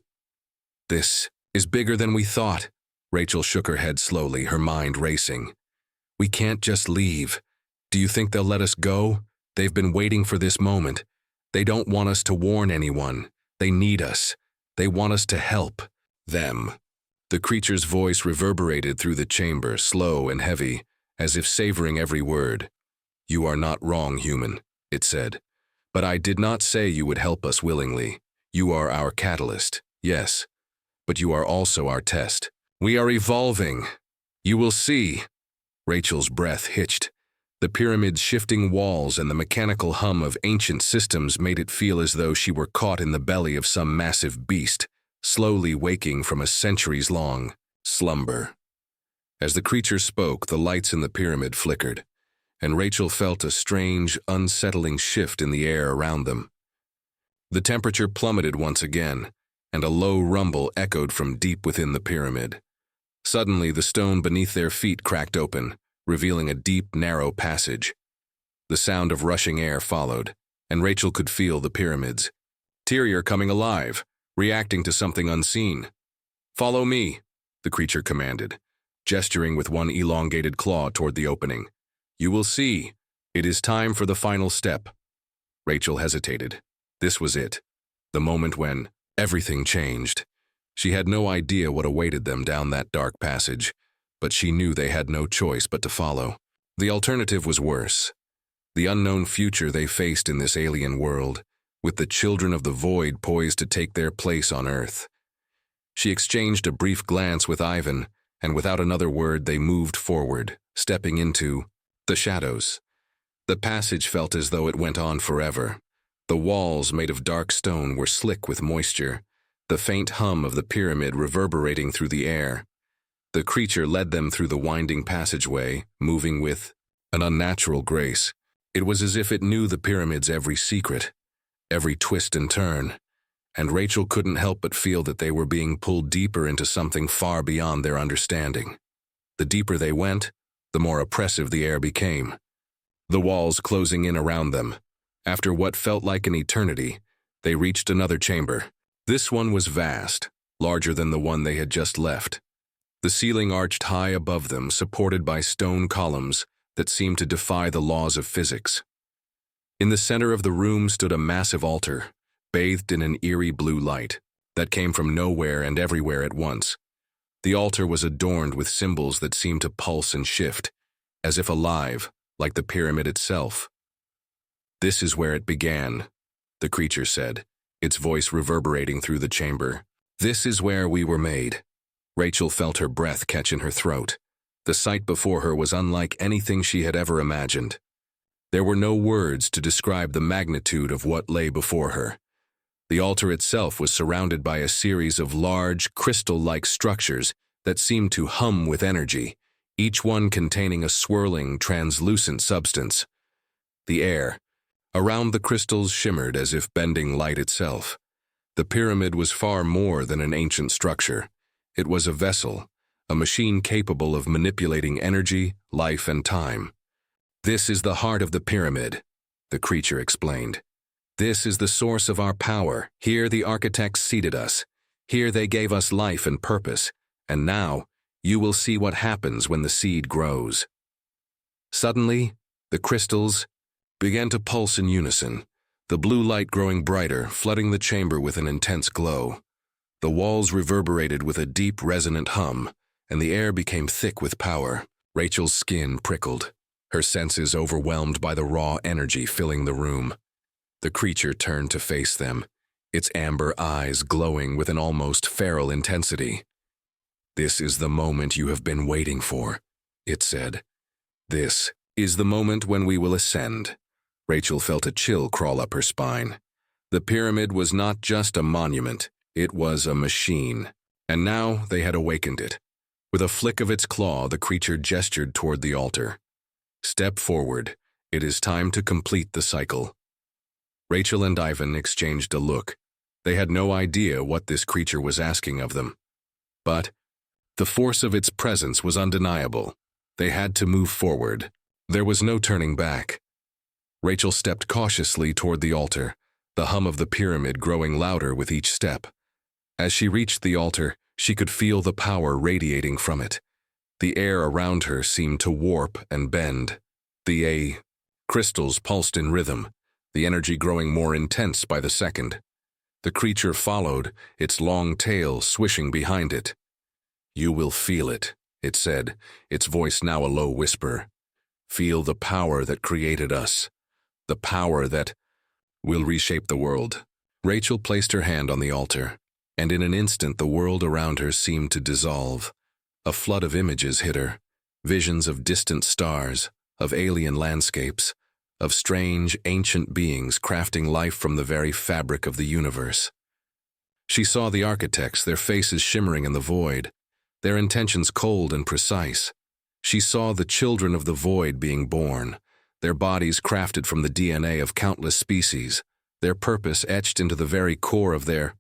is bigger than we thought." Rachel shook her head slowly, her mind racing. "We can't just leave. Do you think they'll let us go? They've been waiting for this moment. They don't want us to warn anyone. They need us. They want us to help them." The creature's voice reverberated through the chamber, slow and heavy, as if savoring every word. "You are not wrong, human," it said. "But I did not say you would help us willingly. You are our catalyst, yes, but you are also our test. We are evolving. You will see." Rachel's breath hitched, The pyramid's shifting walls and the mechanical hum of ancient systems made it feel as though she were caught in the belly of some massive beast, slowly waking from a centuries-long slumber. As the creature spoke, the lights in the pyramid flickered, and Rachel felt a strange, unsettling shift in the air around them. The temperature plummeted once again, and a low rumble echoed from deep within the pyramid. Suddenly, the stone beneath their feet cracked open, revealing a deep, narrow passage. The sound of rushing air followed, and Rachel could feel the pyramid's interior coming alive, reacting to something unseen. "Follow me," the creature commanded, gesturing with one elongated claw toward the opening. "You will see. It is time for the final step." Rachel hesitated. This was it, the moment when everything changed. She had no idea what awaited them down that dark passage, but she knew they had no choice but to follow. The alternative was worse. The unknown future they faced in this alien world, with the children of the void poised to take their place on Earth. She exchanged a brief glance with Ivan, and without another word they moved forward, stepping into the shadows. The passage felt as though it went on forever. The walls, made of dark stone, were slick with moisture, the faint hum of the pyramid reverberating through the air. The creature led them through the winding passageway, moving with an unnatural grace. It was as if it knew the pyramid's every secret, every twist and turn, and Rachel couldn't help but feel that they were being pulled deeper into something far beyond their understanding. The deeper they went, the more oppressive the air became, the walls closing in around them. After what felt like an eternity, they reached another chamber. This one was vast, larger than the one they had just left. The ceiling arched high above them, supported by stone columns that seemed to defy the laws of physics. In the center of the room stood a massive altar, bathed in an eerie blue light that came from nowhere and everywhere at once. The altar was adorned with symbols that seemed to pulse and shift, as if alive, like the pyramid itself. "This is where it began," the creature said, its voice reverberating through the chamber. "This is where we were made." Rachel felt her breath catch in her throat. The sight before her was unlike anything she had ever imagined. There were no words to describe the magnitude of what lay before her. The altar itself was surrounded by a series of large, crystal-like structures that seemed to hum with energy, each one containing a swirling, translucent substance. The air around the crystals shimmered as if bending light itself. The pyramid was far more than an ancient structure. It was a vessel, a machine capable of manipulating energy, life, and time. "This is the heart of the pyramid," the creature explained. "This is the source of our power. Here the architects seated us. Here they gave us life and purpose. And now, you will see what happens when the seed grows." Suddenly, the crystals began to pulse in unison, the blue light growing brighter, flooding the chamber with an intense glow. The walls reverberated with a deep, resonant hum, and the air became thick with power. Rachel's skin prickled, her senses overwhelmed by the raw energy filling the room. The creature turned to face them, its amber eyes glowing with an almost feral intensity. "This is the moment you have been waiting for," it said. "This is the moment when we will ascend." Rachel felt a chill crawl up her spine. The pyramid was not just a monument, it was a machine. And now they had awakened it. With a flick of its claw, the creature gestured toward the altar. "Step forward. It is time to complete the cycle." Rachel and Ivan exchanged a look. They had no idea what this creature was asking of them. But the force of its presence was undeniable. They had to move forward. There was no turning back. Rachel stepped cautiously toward the altar, the hum of the pyramid growing louder with each step. As she reached the altar, she could feel the power radiating from it. The air around her seemed to warp and bend. The crystals pulsed in rhythm, the energy growing more intense by the second. The creature followed, its long tail swishing behind it. "You will feel it," it said, its voice now a low whisper. "Feel the power that created us. The power that will reshape the world." Rachel placed her hand on the altar, and in an instant the world around her seemed to dissolve. A flood of images hit her, visions of distant stars, of alien landscapes, of strange, ancient beings crafting life from the very fabric of the universe. She saw the architects, their faces shimmering in the void, their intentions cold and precise. She saw the children of the void being born, their bodies crafted from the DNA of countless species, their purpose etched into the very core of their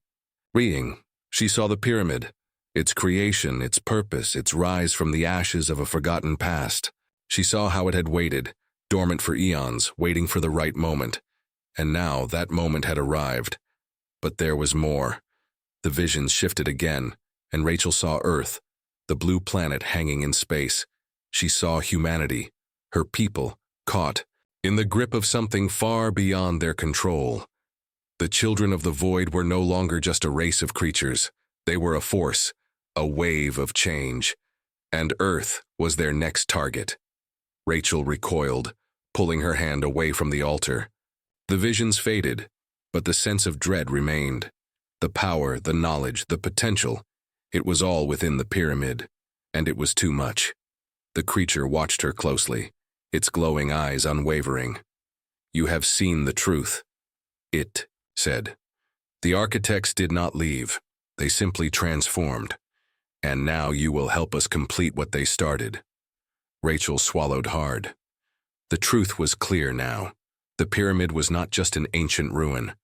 being. She saw the pyramid, its creation, its purpose, its rise from the ashes of a forgotten past. She saw how it had waited, dormant for eons, waiting for the right moment. And now that moment had arrived. But there was more. The visions shifted again, and Rachel saw Earth, the blue planet hanging in space. She saw humanity, her people, caught in the grip of something far beyond their control. The children of the void were no longer just a race of creatures. They were a force, a wave of change. And Earth was their next target. Rachel recoiled, pulling her hand away from the altar. The visions faded, but the sense of dread remained. The power, the knowledge, the potential, it was all within the pyramid, and it was too much. The creature watched her closely, its glowing eyes unwavering. "You have seen the truth," it said. "The architects did not leave. They simply transformed. And now you will help us complete what they started." Rachel swallowed hard. The truth was clear now. The pyramid was not just an ancient ruin.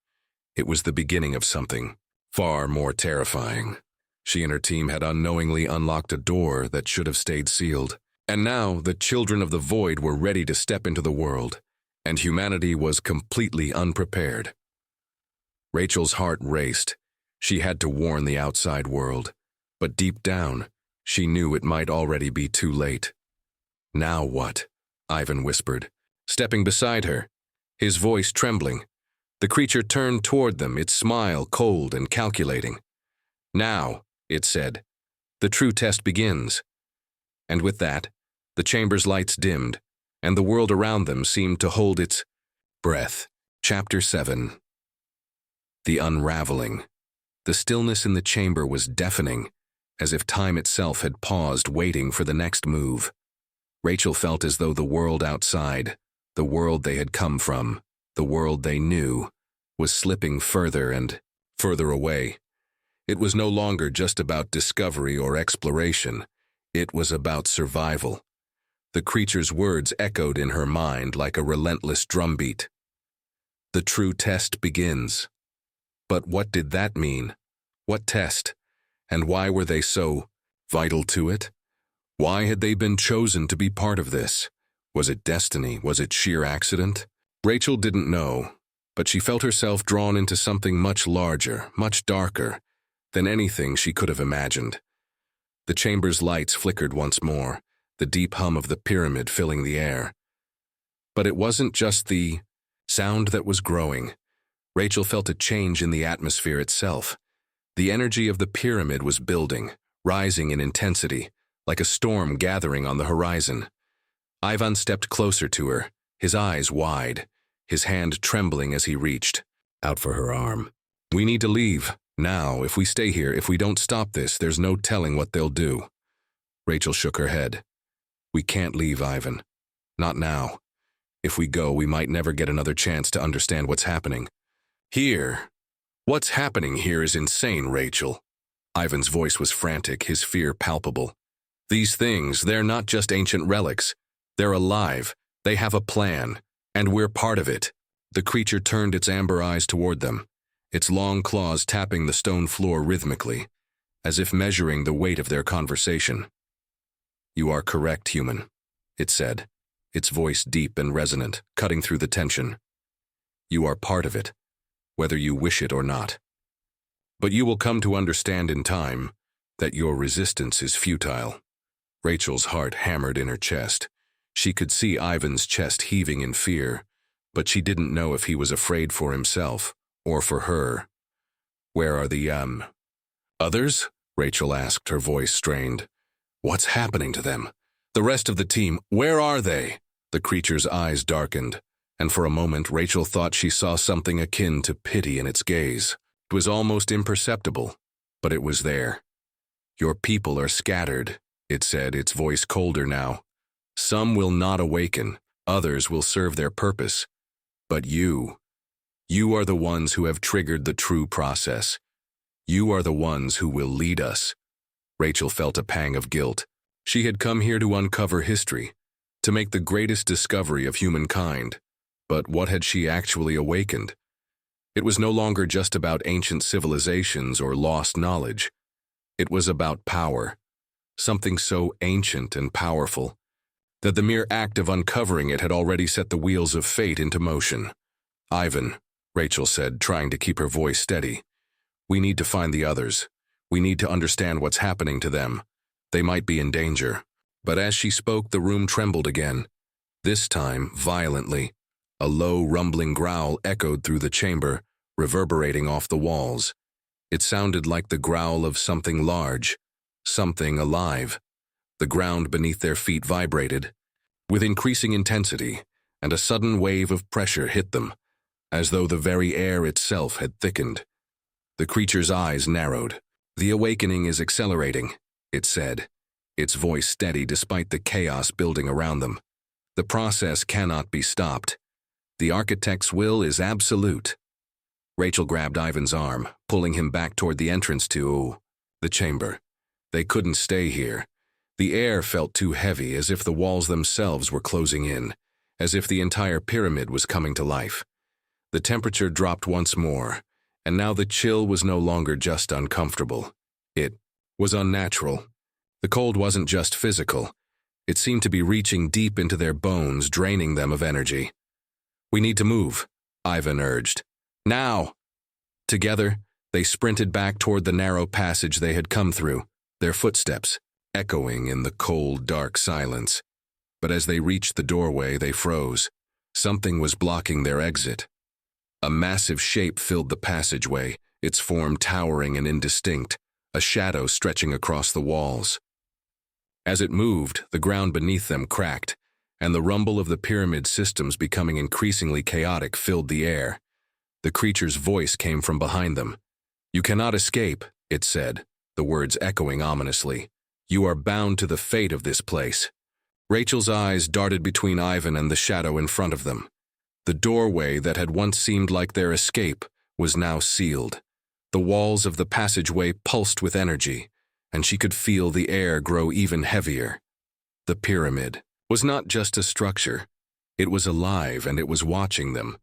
It was the beginning of something far more terrifying. She and her team had unknowingly unlocked a door that should have stayed sealed. And now the children of the void were ready to step into the world, and humanity was completely unprepared. Rachel's heart raced. She had to warn the outside world, but deep down, she knew it might already be too late. "Now what?" Ivan whispered, stepping beside her, his voice trembling. The creature turned toward them, its smile cold and calculating. "Now," it said, "the true test begins." And with that, the chamber's lights dimmed, and the world around them seemed to hold its breath. Chapter 7. The Unraveling. The stillness in the chamber was deafening, as if time itself had paused, waiting for the next move. Rachel felt as though the world outside, the world they had come from, the world they knew, was slipping further and further away. It was no longer just about discovery or exploration. It was about survival. The creature's words echoed in her mind like a relentless drumbeat. "The true test begins." But what did that mean? What test? And why were they so vital to it? Why had they been chosen to be part of this? Was it destiny? Was it sheer accident? Rachel didn't know, but she felt herself drawn into something much larger, much darker, than anything she could have imagined. The chamber's lights flickered once more, the deep hum of the pyramid filling the air. But it wasn't just the sound that was growing. Rachel felt a change in the atmosphere itself. The energy of the pyramid was building, rising in intensity, like a storm gathering on the horizon. Ivan stepped closer to her, his eyes wide, his hand trembling as he reached out for her arm. "We need to leave. Now, if we stay here, if we don't stop this, there's no telling what they'll do." Rachel shook her head. "We can't leave, Ivan. Not now. If we go, we might never get another chance to understand what's happening. Here. What's happening here is insane, Rachel." Ivan's voice was frantic, his fear palpable. "These things, they're not just ancient relics. They're alive. They have a plan, and we're part of it." The creature turned its amber eyes toward them, its long claws tapping the stone floor rhythmically, as if measuring the weight of their conversation. "You are correct, human," it said, its voice deep and resonant, cutting through the tension. "You are part of it, whether you wish it or not. But you will come to understand in time that your resistance is futile." Rachel's heart hammered in her chest. She could see Ivan's chest heaving in fear, but she didn't know if he was afraid for himself or for her. "Where are the, others?" Rachel asked, her voice strained. "What's happening to them? The rest of the team, where are they?" The creature's eyes darkened, and for a moment Rachel thought she saw something akin to pity in its gaze. It was almost imperceptible, but it was there. "Your people are scattered," it said, its voice colder now. "Some will not awaken. Others will serve their purpose. But you are the ones who have triggered the true process. You are the ones who will lead us. Rachel felt a pang of guilt. She had come here to uncover history, to make the greatest discovery of humankind. But what had she actually awakened? It was no longer just about ancient civilizations or lost knowledge. It was about power, something so ancient and powerful that the mere act of uncovering it had already set the wheels of fate into motion. "Ivan," Rachel said, trying to keep her voice steady. "We need to find the others. We need to understand what's happening to them. They might be in danger." But as she spoke, the room trembled again, this time violently. A low, rumbling growl echoed through the chamber, reverberating off the walls. It sounded like the growl of something large, something alive. The ground beneath their feet vibrated with increasing intensity, and a sudden wave of pressure hit them, as though the very air itself had thickened. The creature's eyes narrowed. "The awakening is accelerating," it said, its voice steady despite the chaos building around them. "The process cannot be stopped. The architect's will is absolute." Rachel grabbed Ivan's arm, pulling him back toward the entrance to the chamber. They couldn't stay here. The air felt too heavy, as if the walls themselves were closing in, as if the entire pyramid was coming to life. The temperature dropped once more, and now the chill was no longer just uncomfortable. It was unnatural. The cold wasn't just physical. It seemed to be reaching deep into their bones, draining them of energy. "We need to move," Ivan urged. "Now!" Together, they sprinted back toward the narrow passage they had come through, their footsteps echoing in the cold, dark silence. But as they reached the doorway, they froze. Something was blocking their exit. A massive shape filled the passageway, its form towering and indistinct, a shadow stretching across the walls. As it moved, the ground beneath them cracked, and the rumble of the pyramid systems becoming increasingly chaotic filled the air. The creature's voice came from behind them. "You cannot escape," it said, the words echoing ominously. "You are bound to the fate of this place." Rachel's eyes darted between Ivan and the shadow in front of them. The doorway that had once seemed like their escape was now sealed. The walls of the passageway pulsed with energy, and she could feel the air grow even heavier. The pyramid was not just a structure. It was alive, and it was watching them,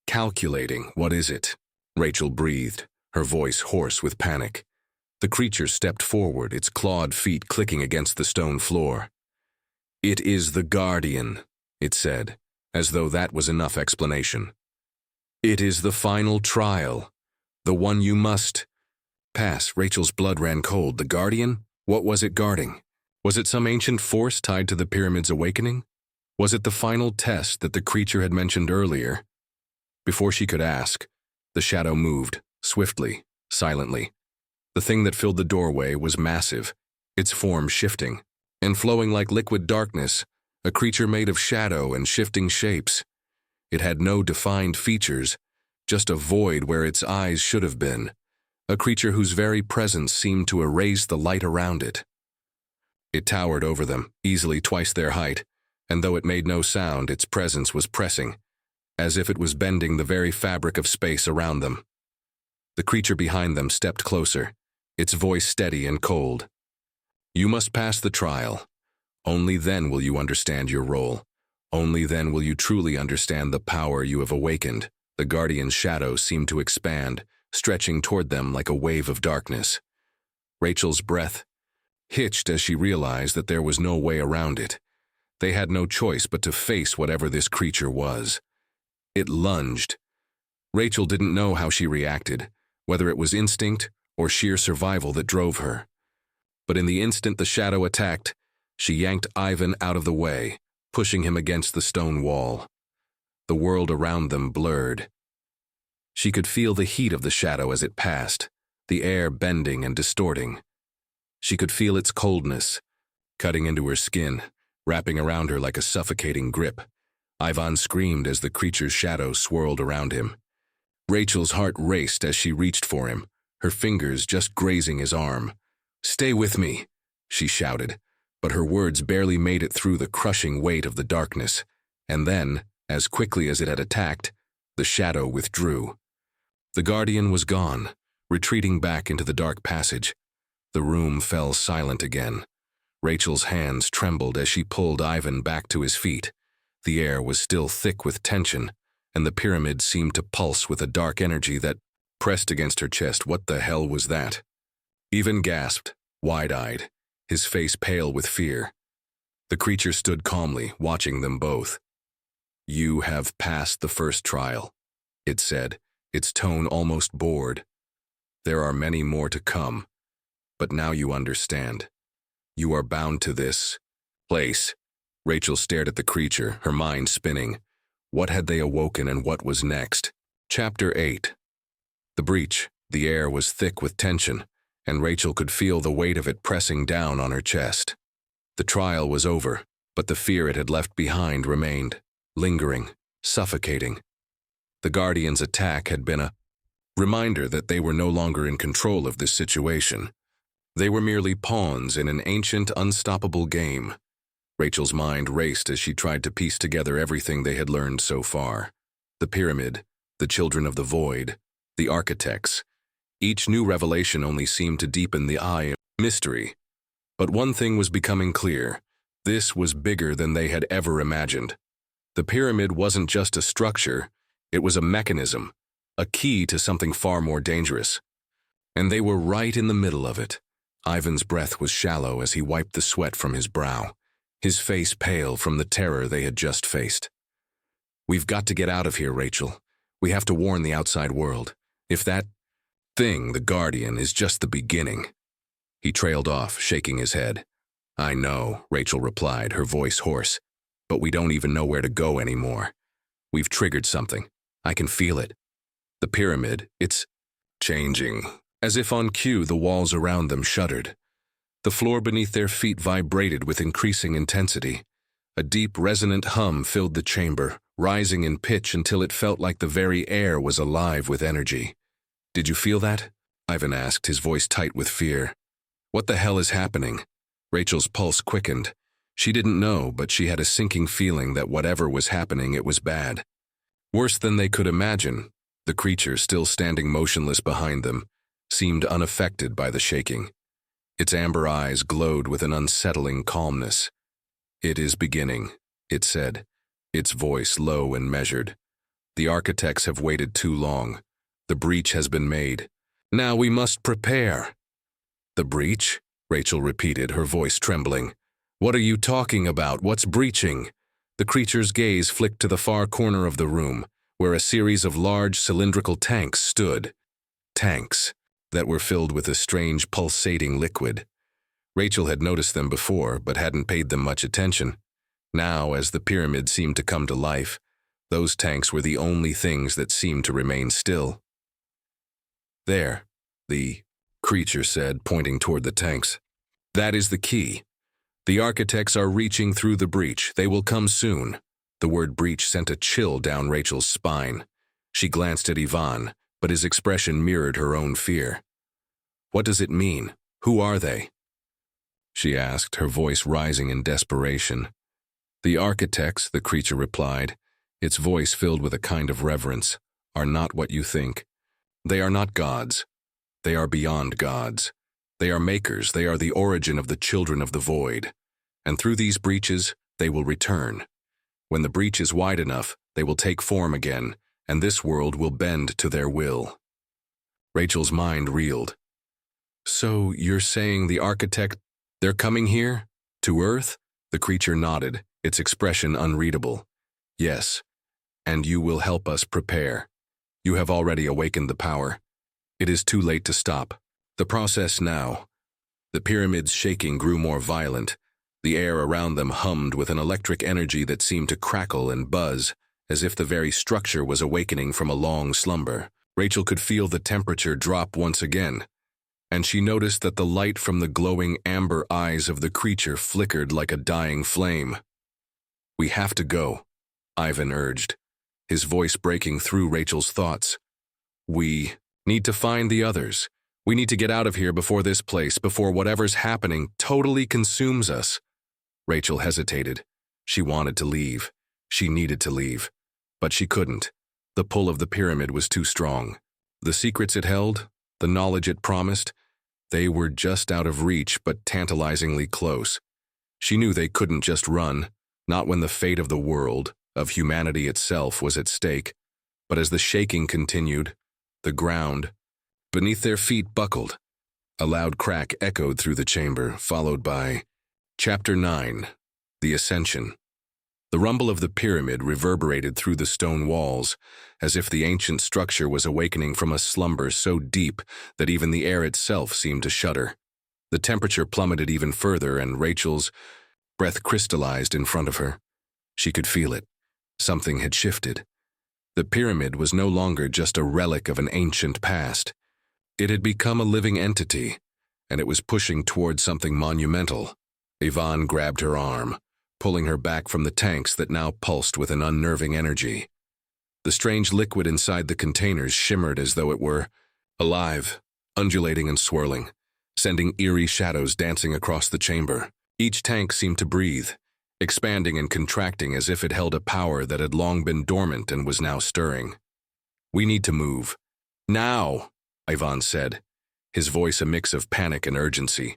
calculating. "What is it?" Rachel breathed, her voice hoarse with panic. The creature stepped forward, its clawed feet clicking against the stone floor. "It is the Guardian," it said, as though that was enough explanation. "It is the final trial, the one you must pass." Rachel's blood ran cold. The Guardian? What was it guarding? Was it some ancient force tied to the pyramid's awakening? Was it the final test that the creature had mentioned earlier? Before she could ask, the shadow moved, swiftly, silently. The thing that filled the doorway was massive, its form shifting, and flowing like liquid darkness, a creature made of shadow and shifting shapes. It had no defined features, just a void where its eyes should have been, a creature whose very presence seemed to erase the light around it. It towered over them, easily twice their height, and though it made no sound, its presence was pressing, as if it was bending the very fabric of space around them. The creature behind them stepped closer, its voice steady and cold. "You must pass the trial. Only then will you understand your role. Only then will you truly understand the power you have awakened." The Guardian's shadow seemed to expand, stretching toward them like a wave of darkness. Rachel's breath hitched as she realized that there was no way around it. They had no choice but to face whatever this creature was. It lunged. Rachel didn't know how she reacted, whether it was instinct or sheer survival that drove her. But in the instant the shadow attacked, she yanked Ivan out of the way, pushing him against the stone wall. The world around them blurred. She could feel the heat of the shadow as it passed, the air bending and distorting. She could feel its coldness, cutting into her skin, wrapping around her like a suffocating grip. Ivan screamed as the creature's shadow swirled around him. Rachel's heart raced as she reached for him, her fingers just grazing his arm. "Stay with me," she shouted, but her words barely made it through the crushing weight of the darkness, And then, as quickly as it had attacked, the shadow withdrew. The guardian was gone, retreating back into the dark passage. The room fell silent again. Rachel's hands trembled as she pulled Ivan back to his feet. The air was still thick with tension, and the pyramid seemed to pulse with a dark energy that pressed against her chest. What the hell was that? Ivan gasped, wide-eyed, his face pale with fear. The creature stood calmly, watching them both. "You have passed the first trial," it said, its tone almost bored. "There are many more to come, but now you understand. You are bound to this place." Rachel stared at the creature, her mind spinning. What had they awoken and what was next? Chapter 8. The breach. The air was thick with tension, and Rachel could feel the weight of it pressing down on her chest. The trial was over, but the fear it had left behind remained, lingering, suffocating. The Guardian's attack had been a reminder that they were no longer in control of this situation. They were merely pawns in an ancient, unstoppable game. Rachel's mind raced as she tried to piece together everything they had learned so far. The pyramid, the children of the void, the architects. Each new revelation only seemed to deepen the eye of mystery. But one thing was becoming clear. This was bigger than they had ever imagined. The pyramid wasn't just a structure, it was a mechanism, a key to something far more dangerous. And they were right in the middle of it. Ivan's breath was shallow as he wiped the sweat from his brow, his face pale from the terror they had just faced. "We've got to get out of here, Rachel. We have to warn the outside world. If that thing, the Guardian, is just the beginning." He trailed off, shaking his head. "I know," Rachel replied, her voice hoarse, "but we don't even know where to go anymore. We've triggered something. I can feel it. The pyramid, it's changing." As if on cue, the walls around them shuddered. The floor beneath their feet vibrated with increasing intensity. A deep, resonant hum filled the chamber, rising in pitch until it felt like the very air was alive with energy. "Did you feel that?" Ivan asked, his voice tight with fear. "What the hell is happening?" Rachel's pulse quickened. She didn't know, but she had a sinking feeling that whatever was happening, it was bad. Worse than they could imagine. The creature, still standing motionless behind them, seemed unaffected by the shaking. Its amber eyes glowed with an unsettling calmness. "It is beginning," it said, its voice low and measured. "The architects have waited too long. The breach has been made. Now we must prepare." "The breach?" Rachel repeated, her voice trembling. "What are you talking about? What's breaching?" The creature's gaze flicked to the far corner of the room, where a series of large cylindrical tanks stood. Tanks that were filled with a strange pulsating liquid. Rachel had noticed them before, but hadn't paid them much attention. Now, as the pyramid seemed to come to life, those tanks were the only things that seemed to remain still. "There," the creature said, pointing toward the tanks. "That is the key. The architects are reaching through the breach. They will come soon." The word breach sent a chill down Rachel's spine. She glanced at Ivan, but his expression mirrored her own fear. "What does it mean? Who are they?" she asked, her voice rising in desperation. "The architects," the creature replied, its voice filled with a kind of reverence, "are not what you think. They are not gods. They are beyond gods. They are makers. They are the origin of the children of the void. And through these breaches, they will return. When the breach is wide enough, they will take form again, and this world will bend to their will." Rachel's mind reeled. "So you're saying the architect, they're coming here? To Earth?" The creature nodded, its expression unreadable. "Yes, and you will help us prepare. You have already awakened the power. It is too late to stop. The process now." The pyramid's shaking grew more violent. The air around them hummed with an electric energy that seemed to crackle and buzz, as if the very structure was awakening from a long slumber. Rachel could feel the temperature drop once again, and she noticed that the light from the glowing amber eyes of the creature flickered like a dying flame. "We have to go," Ivan urged, his voice breaking through Rachel's thoughts. "We need to find the others. We need to get out of here before this place, before whatever's happening totally consumes us." Rachel hesitated. She wanted to leave. She needed to leave, but she couldn't. The pull of the pyramid was too strong. The secrets it held, the knowledge it promised, they were just out of reach but tantalizingly close. She knew they couldn't just run, not when the fate of the world, of humanity itself, was at stake. But as the shaking continued, the ground beneath their feet buckled. A loud crack echoed through the chamber, followed by Chapter 9, The Ascension. The rumble of the pyramid reverberated through the stone walls, as if the ancient structure was awakening from a slumber so deep that even the air itself seemed to shudder. The temperature plummeted even further, and Rachel's breath crystallized in front of her. She could feel it. Something had shifted. The pyramid was no longer just a relic of an ancient past. It had become a living entity, and it was pushing toward something monumental. Yvonne grabbed her arm, pulling her back from the tanks that now pulsed with an unnerving energy. The strange liquid inside the containers shimmered as though it were alive, undulating and swirling, sending eerie shadows dancing across the chamber. Each tank seemed to breathe, expanding and contracting as if it held a power that had long been dormant and was now stirring. "We need to move. Now," Yvonne said, his voice a mix of panic and urgency.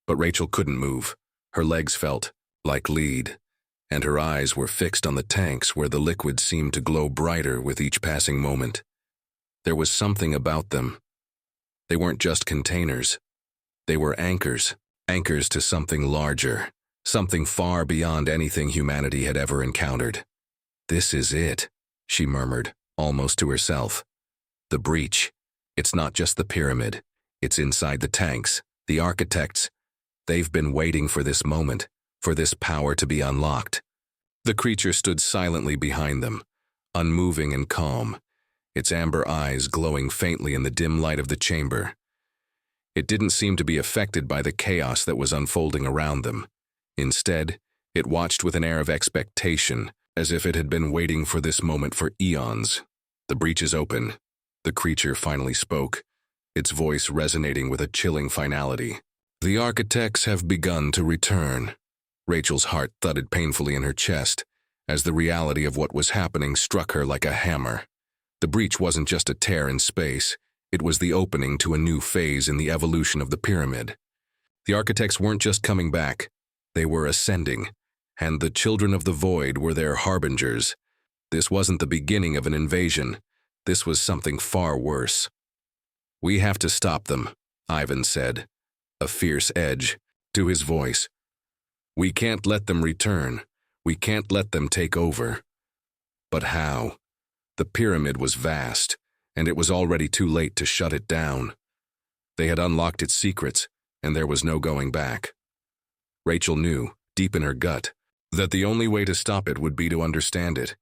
But Rachel couldn't move. Her legs felt like lead, and her eyes were fixed on the tanks where the liquid seemed to glow brighter with each passing moment. There was something about them. They weren't just containers. They were anchors to something larger, something far beyond anything humanity had ever encountered. "This is it," she murmured, almost to herself. "The breach. It's not just the pyramid. It's inside the tanks, the architects. They've been waiting for this moment, for this power to be unlocked." The creature stood silently behind them, unmoving and calm, its amber eyes glowing faintly in the dim light of the chamber. It didn't seem to be affected by the chaos that was unfolding around them. Instead, it watched with an air of expectation, as if it had been waiting for this moment for eons. "The breach is open," the creature finally spoke, its voice resonating with a chilling finality. "The architects have begun to return." Rachel's heart thudded painfully in her chest, as the reality of what was happening struck her like a hammer. The breach wasn't just a tear in space, it was the opening to a new phase in the evolution of the pyramid. The architects weren't just coming back, they were ascending, and the children of the void were their harbingers. This wasn't the beginning of an invasion, this was something far worse. "We have to stop them," Ivan said, a fierce edge to his voice. "We can't let them return. We can't let them take over." But how? The pyramid was vast, and it was already too late to shut it down. They had unlocked its secrets, and there was no going back. Rachel knew, deep in her gut, that the only way to stop it would be to understand it,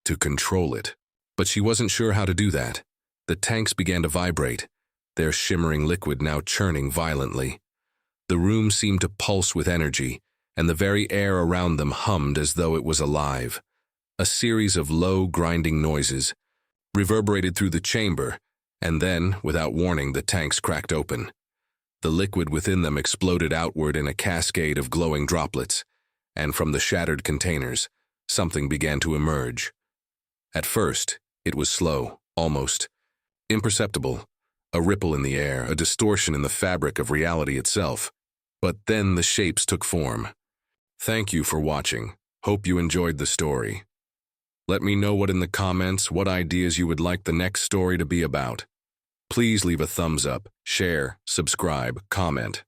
to control it. But she wasn't sure how to do that. The tanks began to vibrate, their shimmering liquid now churning violently. The room seemed to pulse with energy, and the very air around them hummed as though it was alive. A series of low, grinding noises reverberated through the chamber, and then, without warning, the tanks cracked open. The liquid within them exploded outward in a cascade of glowing droplets, and from the shattered containers, something began to emerge. At first, it was slow, almost imperceptible, a ripple in the air, a distortion in the fabric of reality itself. But then the shapes took form. Thank you for watching. Hope you enjoyed the story. Let me know in the comments what ideas you would like the next story to be about. Please leave a thumbs up, share, subscribe, comment.